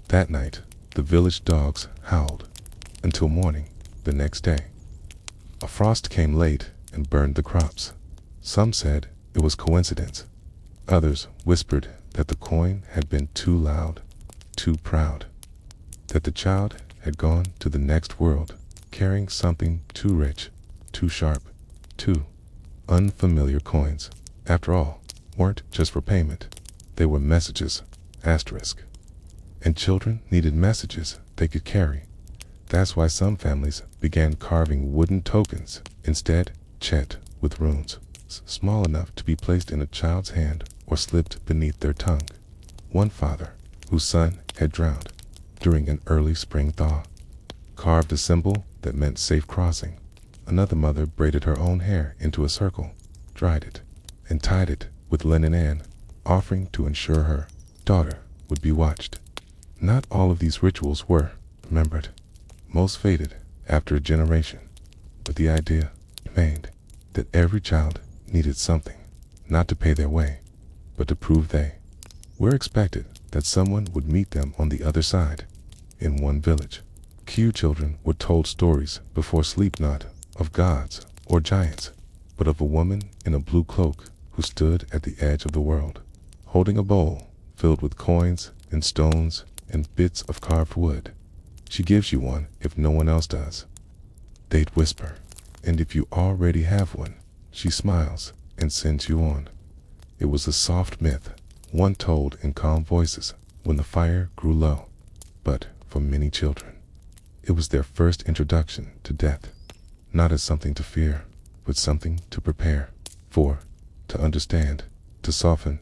That night, the village dogs howled until morning the next day. A frost came late and burned the crops. Some said it was coincidence. Others whispered that the coin had been too loud, too proud, that the child had gone to the next world carrying something too rich, too sharp, too unfamiliar. Coins, after all, weren't just for payment. They were messages, asterisk. And children needed messages they could carry. That's why some families began carving wooden tokens instead, chet with runes, small enough to be placed in a child's hand or slipped beneath their tongue. One father, whose son had drowned during an early spring thaw, carved a symbol that meant safe crossing. Another mother braided her own hair into a circle, dried it, and tied it with linen and, offering to ensure her daughter would be watched. Not all of these rituals were remembered. Most faded after a generation, but the idea remained that every child needed something, not to pay their way, but to prove they were expected, that someone would meet them on the other side. In one village, Q children were told stories before sleep, not of gods or giants, but of a woman in a blue cloak who stood at the edge of the world, holding a bowl filled with coins and stones and bits of carved wood. She gives you one if no one else does, they'd whisper, and if you already have one, she smiles and sends you on. It was a soft myth, one told in calm voices when the fire grew low, but for many children, it was their first introduction to death, not as something to fear, but something to prepare for, to understand, to soften.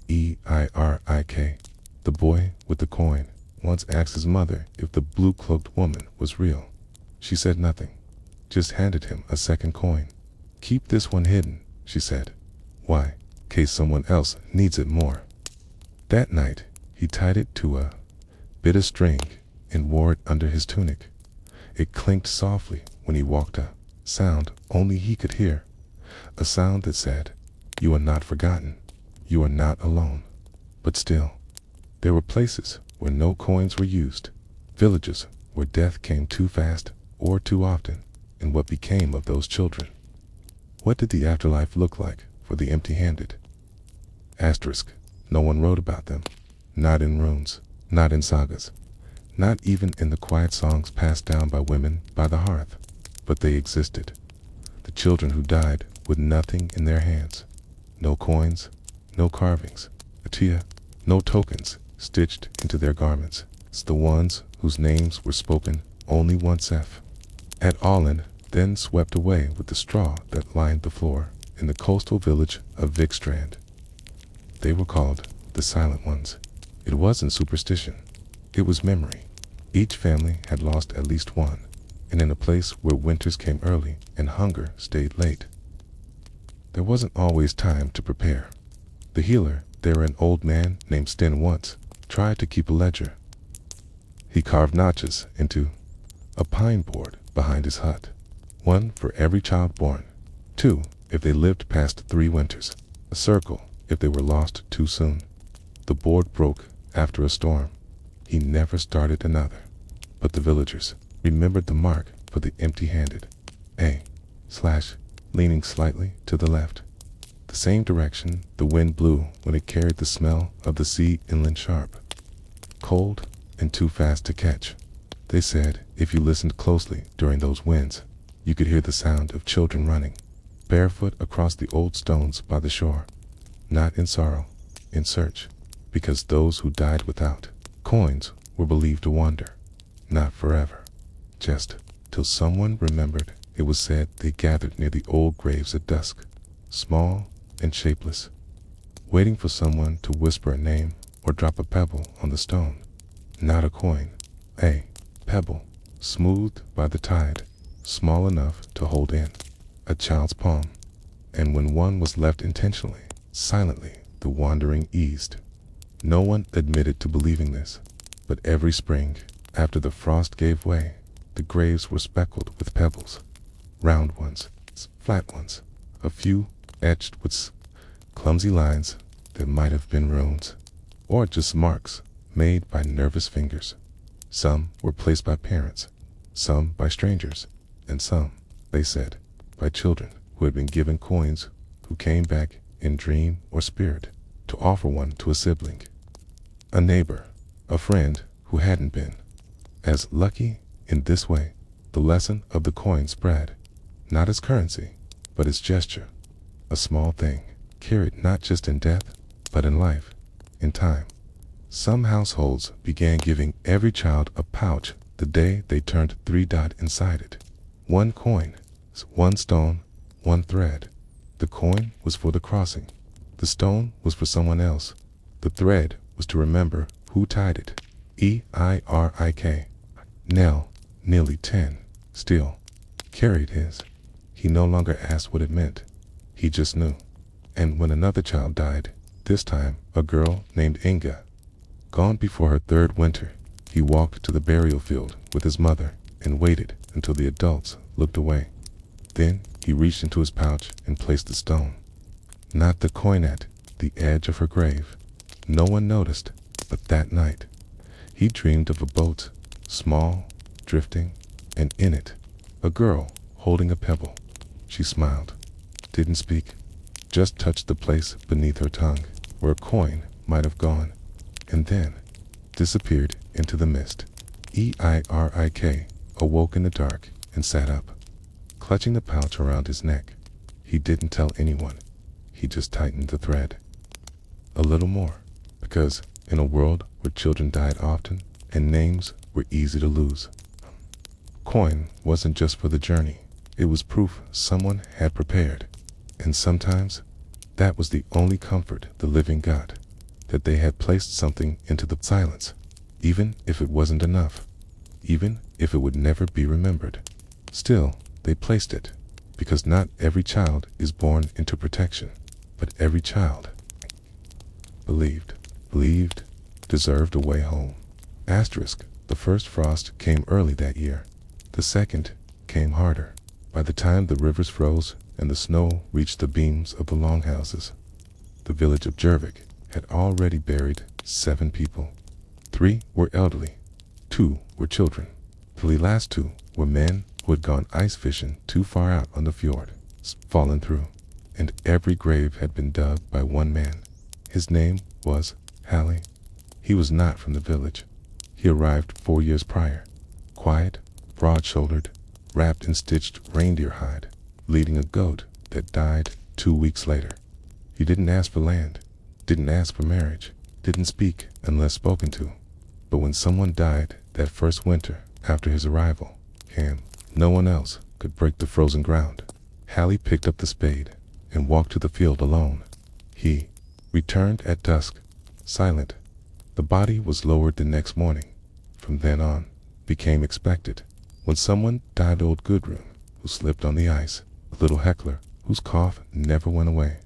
EIRIK. The boy with the coin once asked his mother if the blue-cloaked woman was real. She said nothing, just handed him a second coin. Keep this one hidden, she said. Why? Case someone else needs it more. That night, he tied it to a bit of string and wore it under his tunic. It clinked softly when he walked up, sound only he could hear, a sound that said, "You are not forgotten. you are not alone. But still, there were places where no coins were used, villages where death came too fast or too often, and what became of those children? What did the afterlife look like for the empty-handed? Asterisk. No one wrote about them. Not in runes, not in sagas, not even in the quiet songs passed down by women by the hearth. But they existed. The children who died with nothing in their hands. No coins, no carvings, no tokens stitched into their garments. It's the ones whose names were spoken only once at Åland, then swept away with the straw that lined the floor in the coastal village of Vikstrand. They were called the Silent Ones. It wasn't superstition. It was memory. Each family had lost at least one, and in a place where winters came early and hunger stayed late. There wasn't always time to prepare. The healer, there an old man named Sten once, tried to keep a ledger. He carved notches into a pine board behind his hut. One for every child born. 2 if they lived past 3 winters. A circle if they were lost too soon. The board broke after a storm. He never started another. But the villagers remembered the mark for the empty-handed. Leaning slightly to the left. The same direction the wind blew when it carried the smell of the sea inland sharp. Cold and too fast to catch. They said if you listened closely during those winds, you could hear the sound of children running, barefoot across the old stones by the shore. Not in sorrow, in search, because those who died without coins were believed to wander. Not forever, just till someone remembered. It was said they gathered near the old graves at dusk, small and shapeless, waiting for someone to whisper a name or drop a pebble on the stone. Not a coin, a pebble, smoothed by the tide, small enough to hold in a child's palm. And when one was left intentionally, silently, the wandering eased. No one admitted to believing this, but every spring, after the frost gave way, the graves were speckled with pebbles. Round ones, flat ones, a few etched with clumsy lines that might have been runes, or just marks made by nervous fingers. Some were placed by parents, some by strangers, and some, they said, by children who had been given coins, who came back in dream or spirit to offer one to a sibling, a neighbor, a friend who hadn't been as lucky. In this way, the lesson of the coin spread, not as currency, but as gesture, a small thing, carried not just in death, but in life, in time. Some households began giving every child a pouch the day they turned 3 inside it. 1 coin, 1 stone, 1 thread. The coin was for the crossing. The stone was for someone else. The thread was to remember who tied it. Eirik. Nell, nearly 10, still carried his. He no longer asked what it meant. He just knew. And when another child died, this time a girl named Inga, gone before her 3rd winter, he walked to the burial field with his mother and waited until the adults looked away. Then he reached into his pouch and placed the stone, not the coin, at the edge of her grave. No one noticed, but that night he dreamed of a boat, small, drifting, and in it, a girl holding a pebble. She smiled, didn't speak, just touched the place beneath her tongue where a coin might have gone, and then disappeared into the mist. Eirik awoke in the dark and sat up, clutching the pouch around his neck. He didn't tell anyone. He just tightened the thread a little more, because in a world where children died often and names were easy to lose, coin wasn't just for the journey. It was proof someone had prepared. And sometimes that was the only comfort the living got, that they had placed something into the silence, even if it wasn't enough, even if it would never be remembered. Still, they placed it, because not every child is born into protection, but every child believed, deserved a way home. Asterisk. The first frost came early that year. The second came harder. By the time the rivers froze and the snow reached the beams of the longhouses, The village of Jervik had already buried 7 people. 3 were elderly, 2 were children. The last 2 were men who had gone ice fishing too far out on the fjord, fallen through. And every grave had been dug by one man. His name was Halli. He was not from the village. He arrived 4 years prior, quiet, broad-shouldered, wrapped in stitched reindeer hide, leading a goat that died 2 weeks later. He didn't ask for land, didn't ask for marriage, didn't speak unless spoken to. But when someone died that first winter after his arrival, no one else could break the frozen ground. Halli picked up the spade and walked to the field alone. He returned at dusk, silent. The body was lowered the next morning. From then on, became expected. When someone died, old Gudrun, who slipped on the ice, a little heckler whose cough never went away,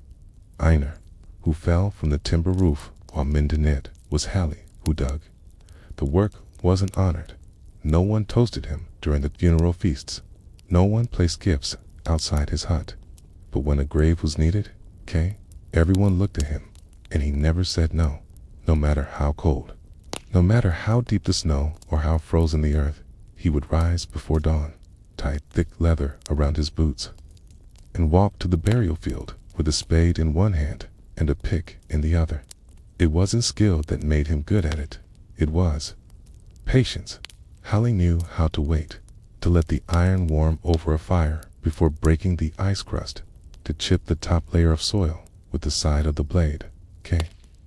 Einar, who fell from the timber roof while mending it, was Halli, who dug. The work wasn't honored. No one toasted him during the funeral feasts. No one placed gifts outside his hut. But when a grave was needed, everyone looked at him, and he never said no, no matter how cold. No matter how deep the snow or how frozen the earth, he would rise before dawn, tie thick leather around his boots, and walk to the burial field with a spade in one hand and a pick in the other. It wasn't skill that made him good at it. It was patience. Halli knew how to wait, to let the iron warm over a fire before breaking the ice crust, to chip the top layer of soil with the side of the blade,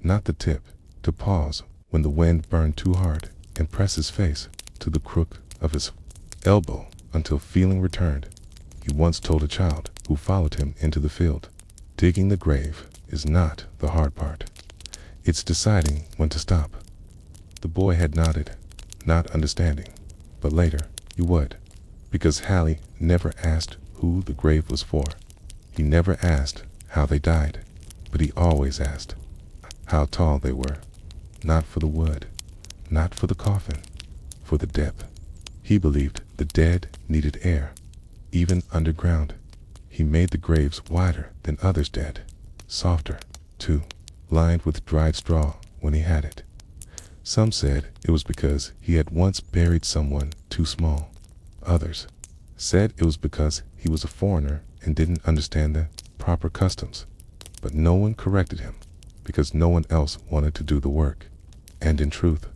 not the tip, to pause when the wind burned too hard and press his face to the crook of his elbow until feeling returned. He once told a child who followed him into the field, digging the grave is not the hard part. It's deciding when to stop. The boy had nodded, not understanding, but later he would, because Halli never asked who the grave was for. He never asked how they died, but he always asked how tall they were. Not for the wood, not for the coffin, for the depth. He believed the dead needed air, even underground. He made the graves wider than others did, softer, too, lined with dried straw when he had it. Some said it was because he had once buried someone too small. Others said it was because he was a foreigner and didn't understand the proper customs. But no one corrected him, because no one else wanted to do the work. And in truth,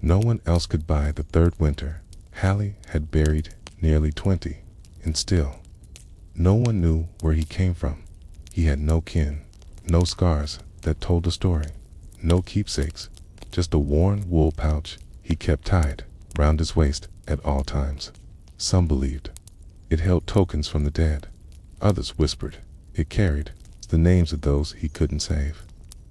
no one else could buy the third winter. Halli had buried nearly 20, and still, no one knew where he came from. He had no kin, no scars that told a story, no keepsakes, just a worn wool pouch he kept tied round his waist at all times. Some believed it held tokens from the dead. Others whispered it carried the names of those he couldn't save.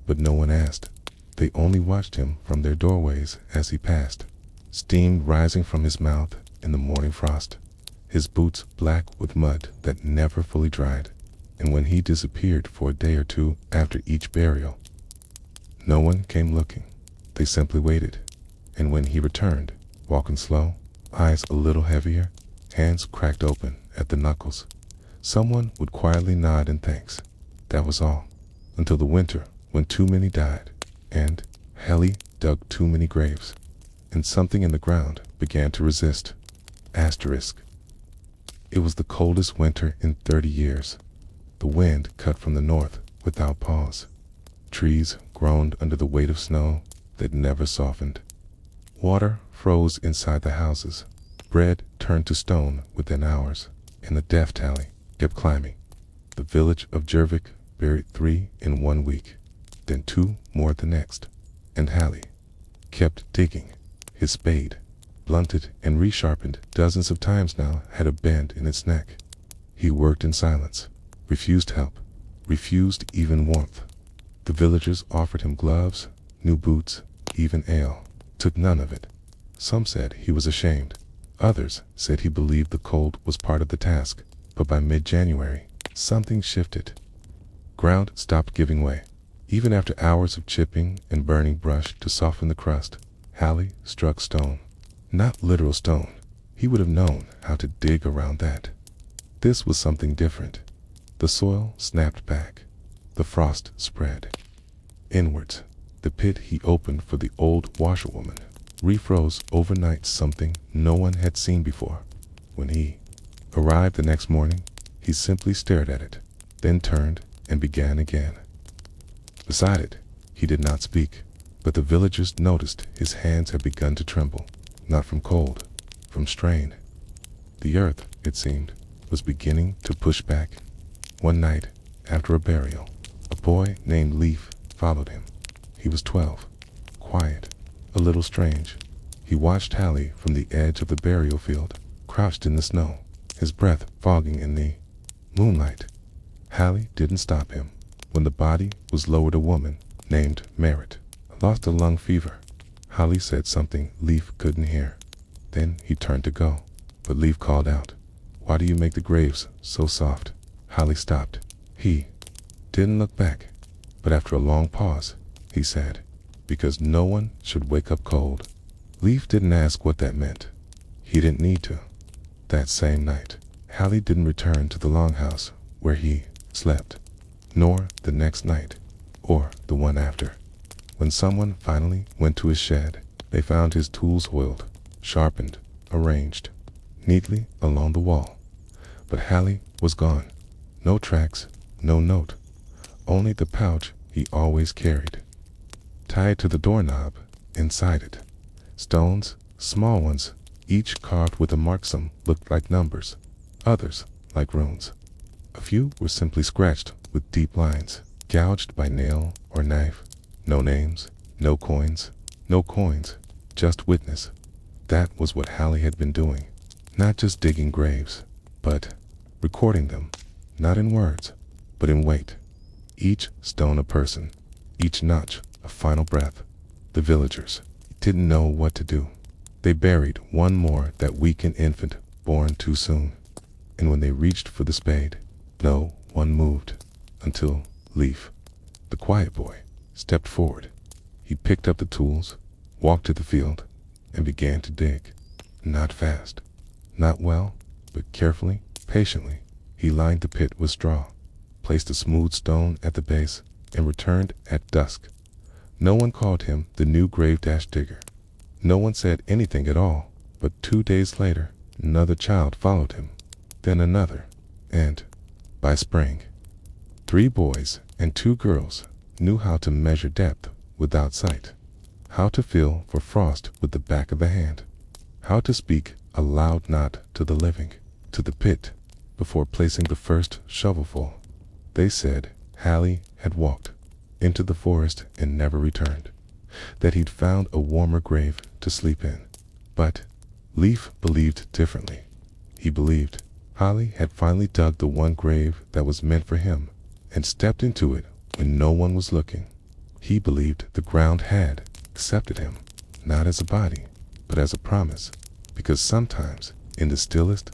But no one asked. They only watched him from their doorways as he passed, steam rising from his mouth in the morning frost, his boots black with mud that never fully dried. And when he disappeared for a day or two after each burial, no one came looking. They simply waited. And when he returned, walking slow, eyes a little heavier, hands cracked open at the knuckles, someone would quietly nod in thanks. That was all, until the winter when too many died, and Halli dug too many graves, and something in the ground began to resist. It was the coldest winter in 30 years. The wind cut from the north without pause. Trees groaned under the weight of snow that never softened. Water froze inside the houses. Bread turned to stone within hours, and the death tally kept climbing. The village of Jervik buried 3 in 1 week, then 2 more the next, and Halli kept digging. His spade, blunted and resharpened dozens of times now, had a bend in its neck. He worked in silence, refused help, refused even warmth. The villagers offered him gloves, new boots, even ale. Took none of it. Some said he was ashamed. Others said he believed the cold was part of the task. But by mid-January, something shifted. Ground stopped giving way. Even after hours of chipping and burning brush to soften the crust, Halli struck stone. Not literal stone. He would have known how to dig around that. This was something different. The soil snapped back. The frost spread. Inwards, the pit he opened for the old washerwoman refroze overnight, something no one had seen before. When he arrived the next morning, he simply stared at it, then turned and began again. Beside it, he did not speak, but the villagers noticed his hands had begun to tremble, not from cold, from strain. The earth, it seemed, was beginning to push back. One night, after a burial, a boy named Leif followed him. He was 12, quiet, a little strange. He watched Hallie from the edge of the burial field, crouched in the snow, his breath fogging in the moonlight. Hallie didn't stop him. When the body was lowered, a woman named Merritt lost a lung fever. Hallie said something Leif couldn't hear. Then he turned to go, but Leif called out, "Why do you make the graves so soft?" Hallie stopped. He didn't look back, but after a long pause, he said, "Because no one should wake up cold." Leif didn't ask what that meant. He didn't need to. That same night, Hallie didn't return to the longhouse where he slept, nor the next night, or the one after. When someone finally went to his shed, they found his tools oiled, sharpened, arranged neatly along the wall. But Hallie was gone. No tracks, no note, only the pouch he always carried, tied to the doorknob. Inside it, stones, small ones, each carved with a mark. Some looked like numbers, others like runes. A few were simply scratched with deep lines, gouged by nail or knife. No names, no coins, just witness. That was what Hallie had been doing. Not just digging graves, but recording them, not in words, but in weight. Each stone a person, each notch a final breath. The villagers didn't know what to do. They buried one more, that weakened infant born too soon. And when they reached for the spade, no one moved until Leif, the quiet boy, stepped forward. He picked up the tools, walked to the field, and began to dig. Not fast, not well, but carefully, patiently. He lined the pit with straw, placed a smooth stone at the base, and returned at dusk. No one called him the new grave-digger. No one said anything at all, but 2 days later, another child followed him, then another, and, by spring, 3 boys and 2 girls knew how to measure depth without sight, how to feel for frost with the back of the hand, how to speak a loud not to the living, to the pit, before placing the first shovelful. They said Hallie had walked into the forest and never returned, that he'd found a warmer grave to sleep in. But Leif believed differently. He believed Hallie had finally dug the one grave that was meant for him and stepped into it when no one was looking. He believed the ground had accepted him, not as a body, but as a promise, because sometimes, in the stillest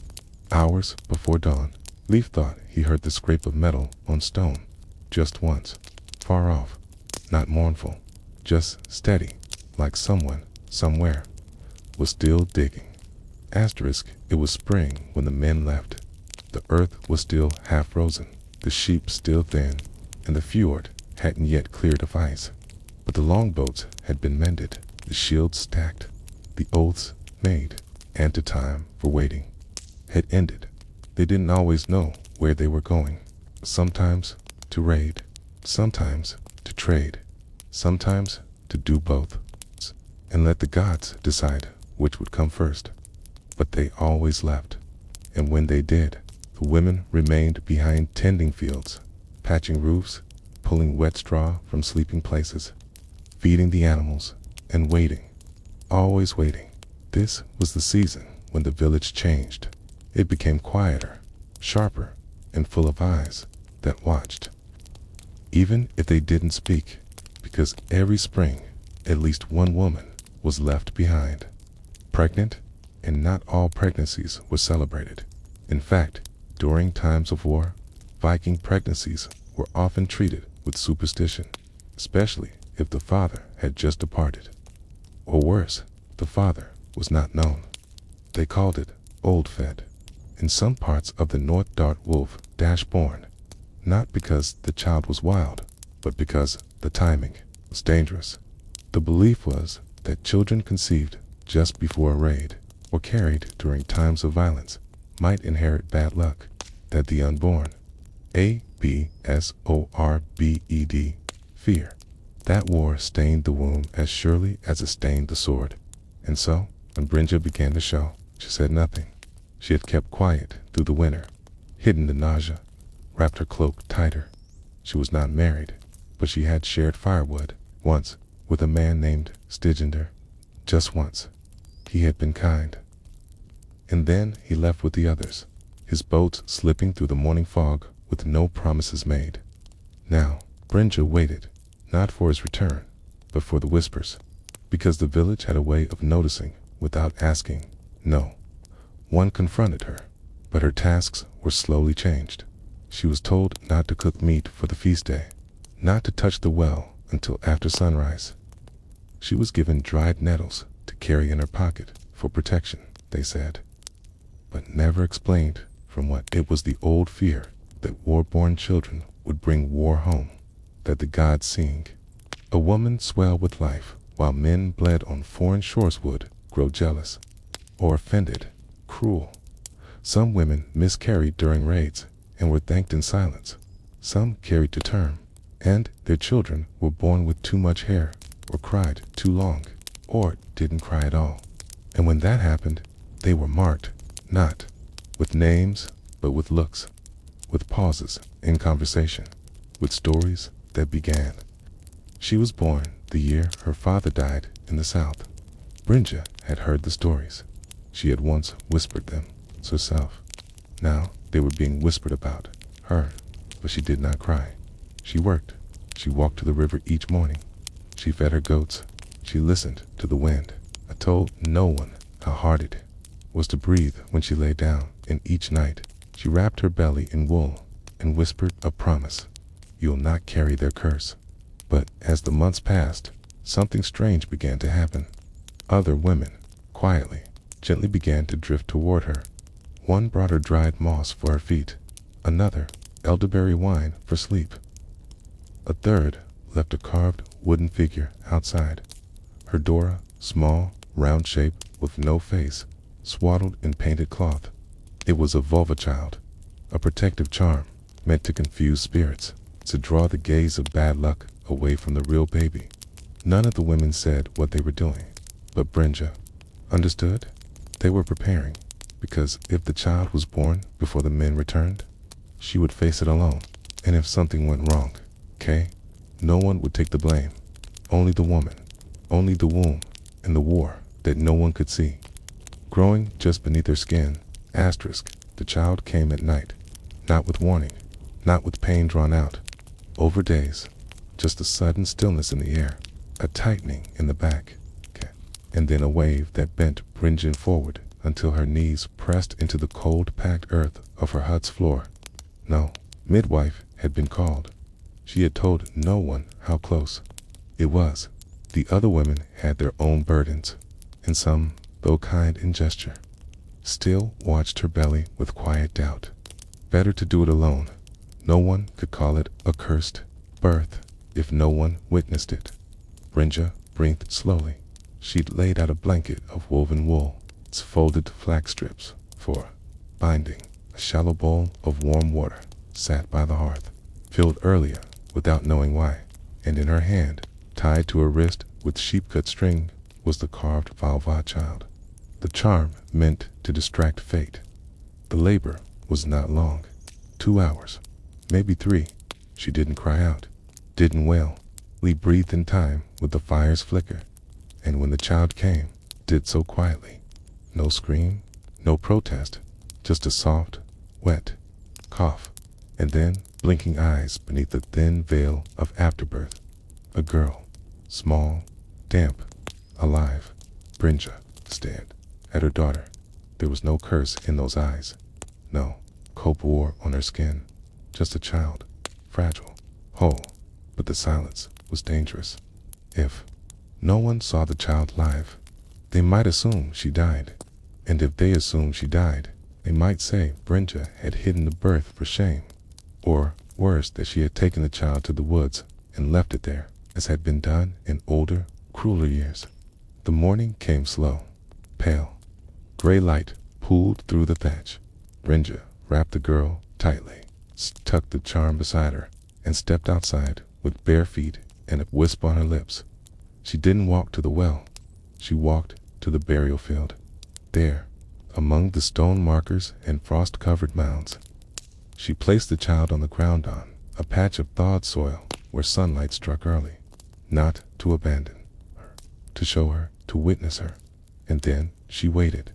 hours before dawn, Leif thought he heard the scrape of metal on stone, just once, far off, not mournful, just steady, like someone, somewhere, was still digging. It was spring when the men left. The earth was still half frozen, the sheep still thin, and the fjord hadn't yet cleared of ice. But the longboats had been mended, the shields stacked, the oaths made, and the time for waiting had ended. They didn't always know where they were going. Sometimes to raid, sometimes to trade, sometimes to do both, and let the gods decide which would come first. But they always left, and when they did, the women remained behind, tending fields, patching roofs, pulling wet straw from sleeping places, feeding the animals, and waiting, always waiting. This was the season when the village changed. It became quieter, sharper, and full of eyes that watched, even if they didn't speak, because every spring, at least one woman was left behind, pregnant, and not all pregnancies were celebrated. In fact, during times of war, Viking pregnancies were often treated with superstition, especially if the father had just departed. Or worse, the father was not known. They called it old fed. In some parts of the north, dart wolf dash born, not because the child was wild, but because the timing. was dangerous. The belief was that children conceived just before a raid or carried during times of violence might inherit bad luck, that the unborn, absorbed, fear, that war stained the womb as surely as it stained the sword. And so, when Brynja began to show, she said nothing. She had kept quiet through the winter, hidden the nausea, wrapped her cloak tighter. She was not married, but she had shared firewood once with a man named Styginder. Just once. He had been kind. And then he left with the others, his boats slipping through the morning fog with no promises made. Now, Brynja waited, not for his return, but for the whispers, because the village had a way of noticing without asking. No one confronted her, but her tasks were slowly changed. She was told not to cook meat for the feast day, not to touch the well until after sunrise. She was given dried nettles to carry in her pocket for protection, they said, but never explained from what. It was the old fear that war-born children would bring war home, that the gods, seeing a woman swell with life while men bled on foreign shores, would grow jealous or offended, cruel. Some women miscarried during raids and were thanked in silence. Some carried to term, and their children were born with too much hair, or cried too long, or didn't cry at all. And when that happened, they were marked, not with names, but with looks, with pauses in conversation, with stories that began. She was born the year her father died in the south. Brynja had heard the stories. She had once whispered them herself. Now they were being whispered about her, but she did not cry. She worked. She walked to the river each morning. She fed her goats. She listened to the wind. I told no one how hard it was to breathe when she lay down, and each night she wrapped her belly in wool and whispered a promise. You'll not carry their curse. But as the months passed, something strange began to happen. Other women, quietly, gently began to drift toward her. One brought her dried moss for her feet. Another, elderberry wine for sleep. A third left a carved wooden figure outside. Her Dora, small, round shape, with no face, swaddled in painted cloth. It was a vulva child, a protective charm meant to confuse spirits, to draw the gaze of bad luck away from the real baby. None of the women said what they were doing, but Brynja understood. They were preparing, because if the child was born before the men returned, she would face it alone. And if something went wrong, no one would take the blame. Only the woman, only the womb, and the war that no one could see. Growing just beneath her skin, the child came at night, not with warning, not with pain drawn out, over days, just a sudden stillness in the air, a tightening in the back, and then a wave that bent Brynja forward until her knees pressed into the cold, packed earth of her hut's floor. No midwife had been called. She had told no one how close it was. The other women had their own burdens, and some, though kind in gesture, still watched her belly with quiet doubt. Better to do it alone. No one could call it a cursed birth if no one witnessed it. Brynja breathed slowly. She'd laid out a blanket of woven wool, its folded flax strips for binding. A shallow bowl of warm water sat by the hearth, filled earlier without knowing why, and in her hand, tied to her wrist with sheep-cut string, was the carved vulva child. The charm meant to distract fate. The labor was not long. 2 hours, maybe 3. She didn't cry out, didn't wail. We breathed in time with the fire's flicker, and when the child came, did so quietly. No scream, no protest, just a soft, wet cough, and then blinking eyes beneath the thin veil of afterbirth. A girl, small, damp, alive. Brynja stared at her daughter. There was no curse in those eyes, no cope war on her skin, just a child, fragile, whole, but the silence was dangerous. If no one saw the child live, they might assume she died, and if they assumed she died, they might say Brynja had hidden the birth for shame, or worse, that she had taken the child to the woods and left it there as had been done in older, crueler years. The morning came slow, pale. Gray light pooled through the thatch. Brynja wrapped the girl tightly, tucked the charm beside her, and stepped outside with bare feet and a wisp on her lips. She didn't walk to the well. She walked to the burial field. There, among the stone markers and frost-covered mounds, she placed the child on the ground on a patch of thawed soil where sunlight struck early, not to abandon her, to show her, to witness her. And then she waited.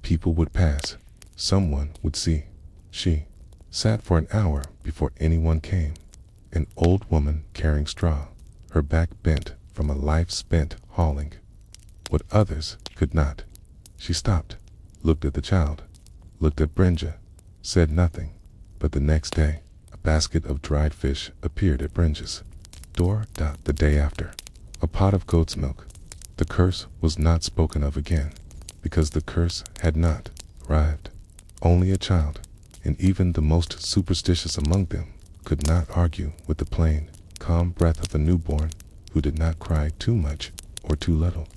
People would pass. Someone would see. She sat for an hour before anyone came. An old woman carrying straw, her back bent from a life spent hauling what others could not. She stopped, looked at the child, looked at Brynja, said nothing. But the next day, a basket of dried fish appeared at Brynja's door. The day after, a pot of goat's milk. The curse was not spoken of again, because the curse had not arrived. Only a child, and even the most superstitious among them, could not argue with the plain, calm breath of a newborn who did not cry too much or too little.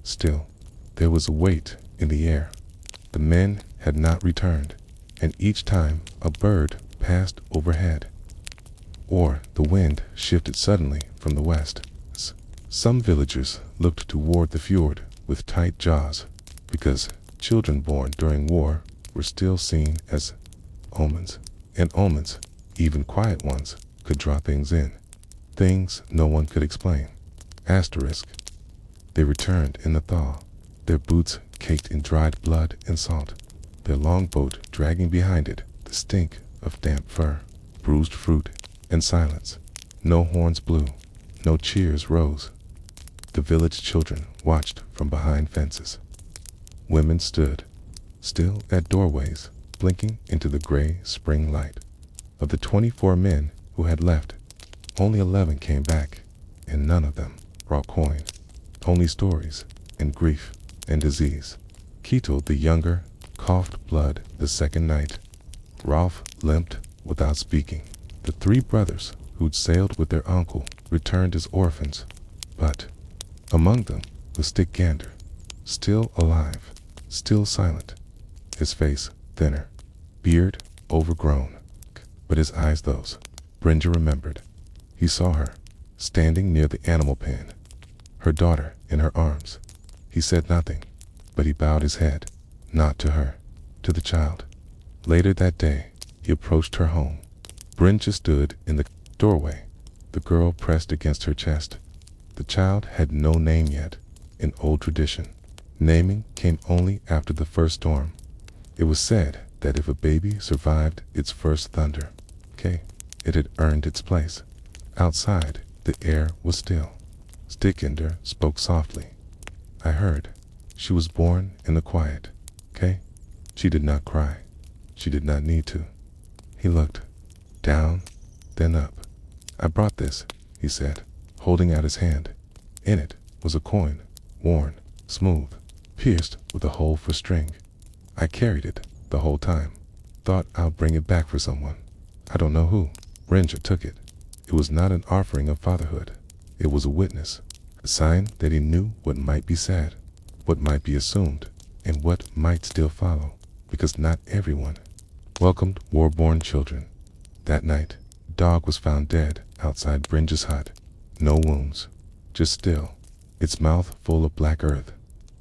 Still, there was a weight in the air. The men had not returned, and each time a bird passed overhead, or the wind shifted suddenly from the west, some villagers looked toward the fjord with tight jaws, because children born during war were still seen as omens, and omens, even quiet ones, could draw things in, things no one could explain. Asterisk. They returned in the thaw, their boots caked in dried blood and salt, their long boat dragging behind it the stink of damp fur, bruised fruit, and silence. No horns blew, no cheers rose. The village children watched from behind fences. Women stood, still at doorways, blinking into the gray spring light. Of the 24 men who had left, only 11 came back, and none of them brought coin. Only stories, and grief, and disease. Ketil the younger coughed blood the second night. Rolf limped without speaking. The 3 brothers who'd sailed with their uncle returned as orphans, but among them was Stickgander, still alive, still silent, his face thinner, beard overgrown, but his eyes those. Brynja remembered. He saw her, standing near the animal pen, her daughter in her arms. He said nothing, but he bowed his head, not to her, to the child. Later that day, he approached her home. Brynja stood in the doorway, the girl pressed against her chest. The child had no name yet, in old tradition. Naming came only after the first storm. It was said that if a baby survived its first thunder, it had earned its place. Outside, the air was still. Stickgander spoke softly. I heard. She was born in the quiet. She did not cry. She did not need to. He looked down, then up. I brought this, he said, holding out his hand. In it was a coin, worn, smooth, pierced with a hole for string. I carried it the whole time. Thought I'll bring it back for someone. I don't know who. Brynja took it. It was not an offering of fatherhood. It was a witness, a sign that he knew what might be said, what might be assumed, and what might still follow, because not everyone welcomed war-born children. That night, a dog was found dead outside Brynja's hut. No wounds, just still, its mouth full of black earth.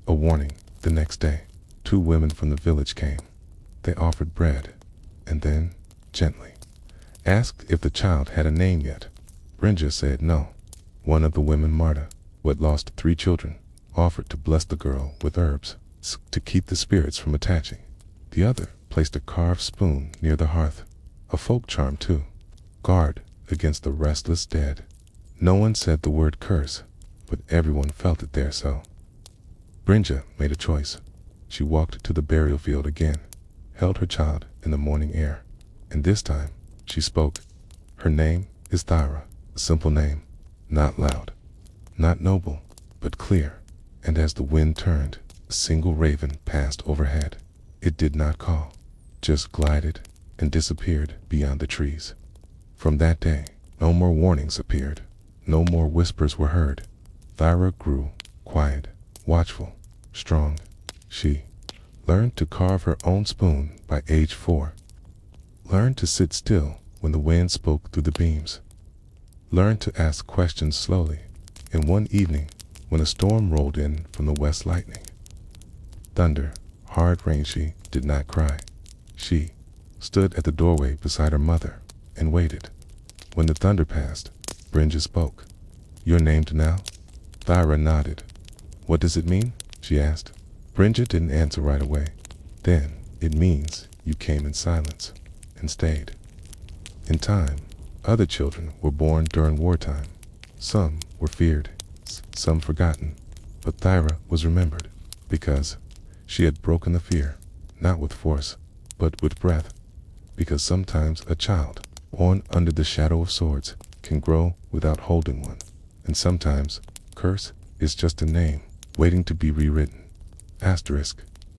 A warning. The next day, 2 women from the village came. They offered bread, and then, gently, asked if the child had a name yet. Brynja said no. One of the women, Marta, who had lost 3 children, offered to bless the girl with herbs to keep the spirits from attaching. The other placed a carved spoon near the hearth, a folk charm too, guard against the restless dead. No one said the word curse, but everyone felt it there so. Brynja made a choice. She walked to the burial field again, held her child in the morning air, and this time she spoke. Her name is Thyra, a simple name, not loud, not noble, but clear, and as the wind turned, a single raven passed overhead. It did not call, just glided and disappeared beyond the trees. From that day, no more warnings appeared, No more whispers were heard. Thyra grew quiet, watchful, strong. She learned to carve her own spoon by age 4. Learned to sit still when the wind spoke through the beams. Learned to ask questions slowly. And one evening, when a storm rolled in from the west, lightning, thunder, hard rain, she did not cry. She stood at the doorway beside her mother and waited. When the thunder passed, Brynja spoke. "You're named now?" Thyra nodded. "What does it mean?" she asked. Brynja didn't answer right away. "Then it means you came in silence and stayed." In time, other children were born during wartime. Some were feared, some forgotten, but Thyra was remembered because she had broken the fear, not with force, but with breath. Because sometimes a child, born under the shadow of swords, can grow without holding one. And sometimes, curse is just a name, waiting to be rewritten. Asterisk.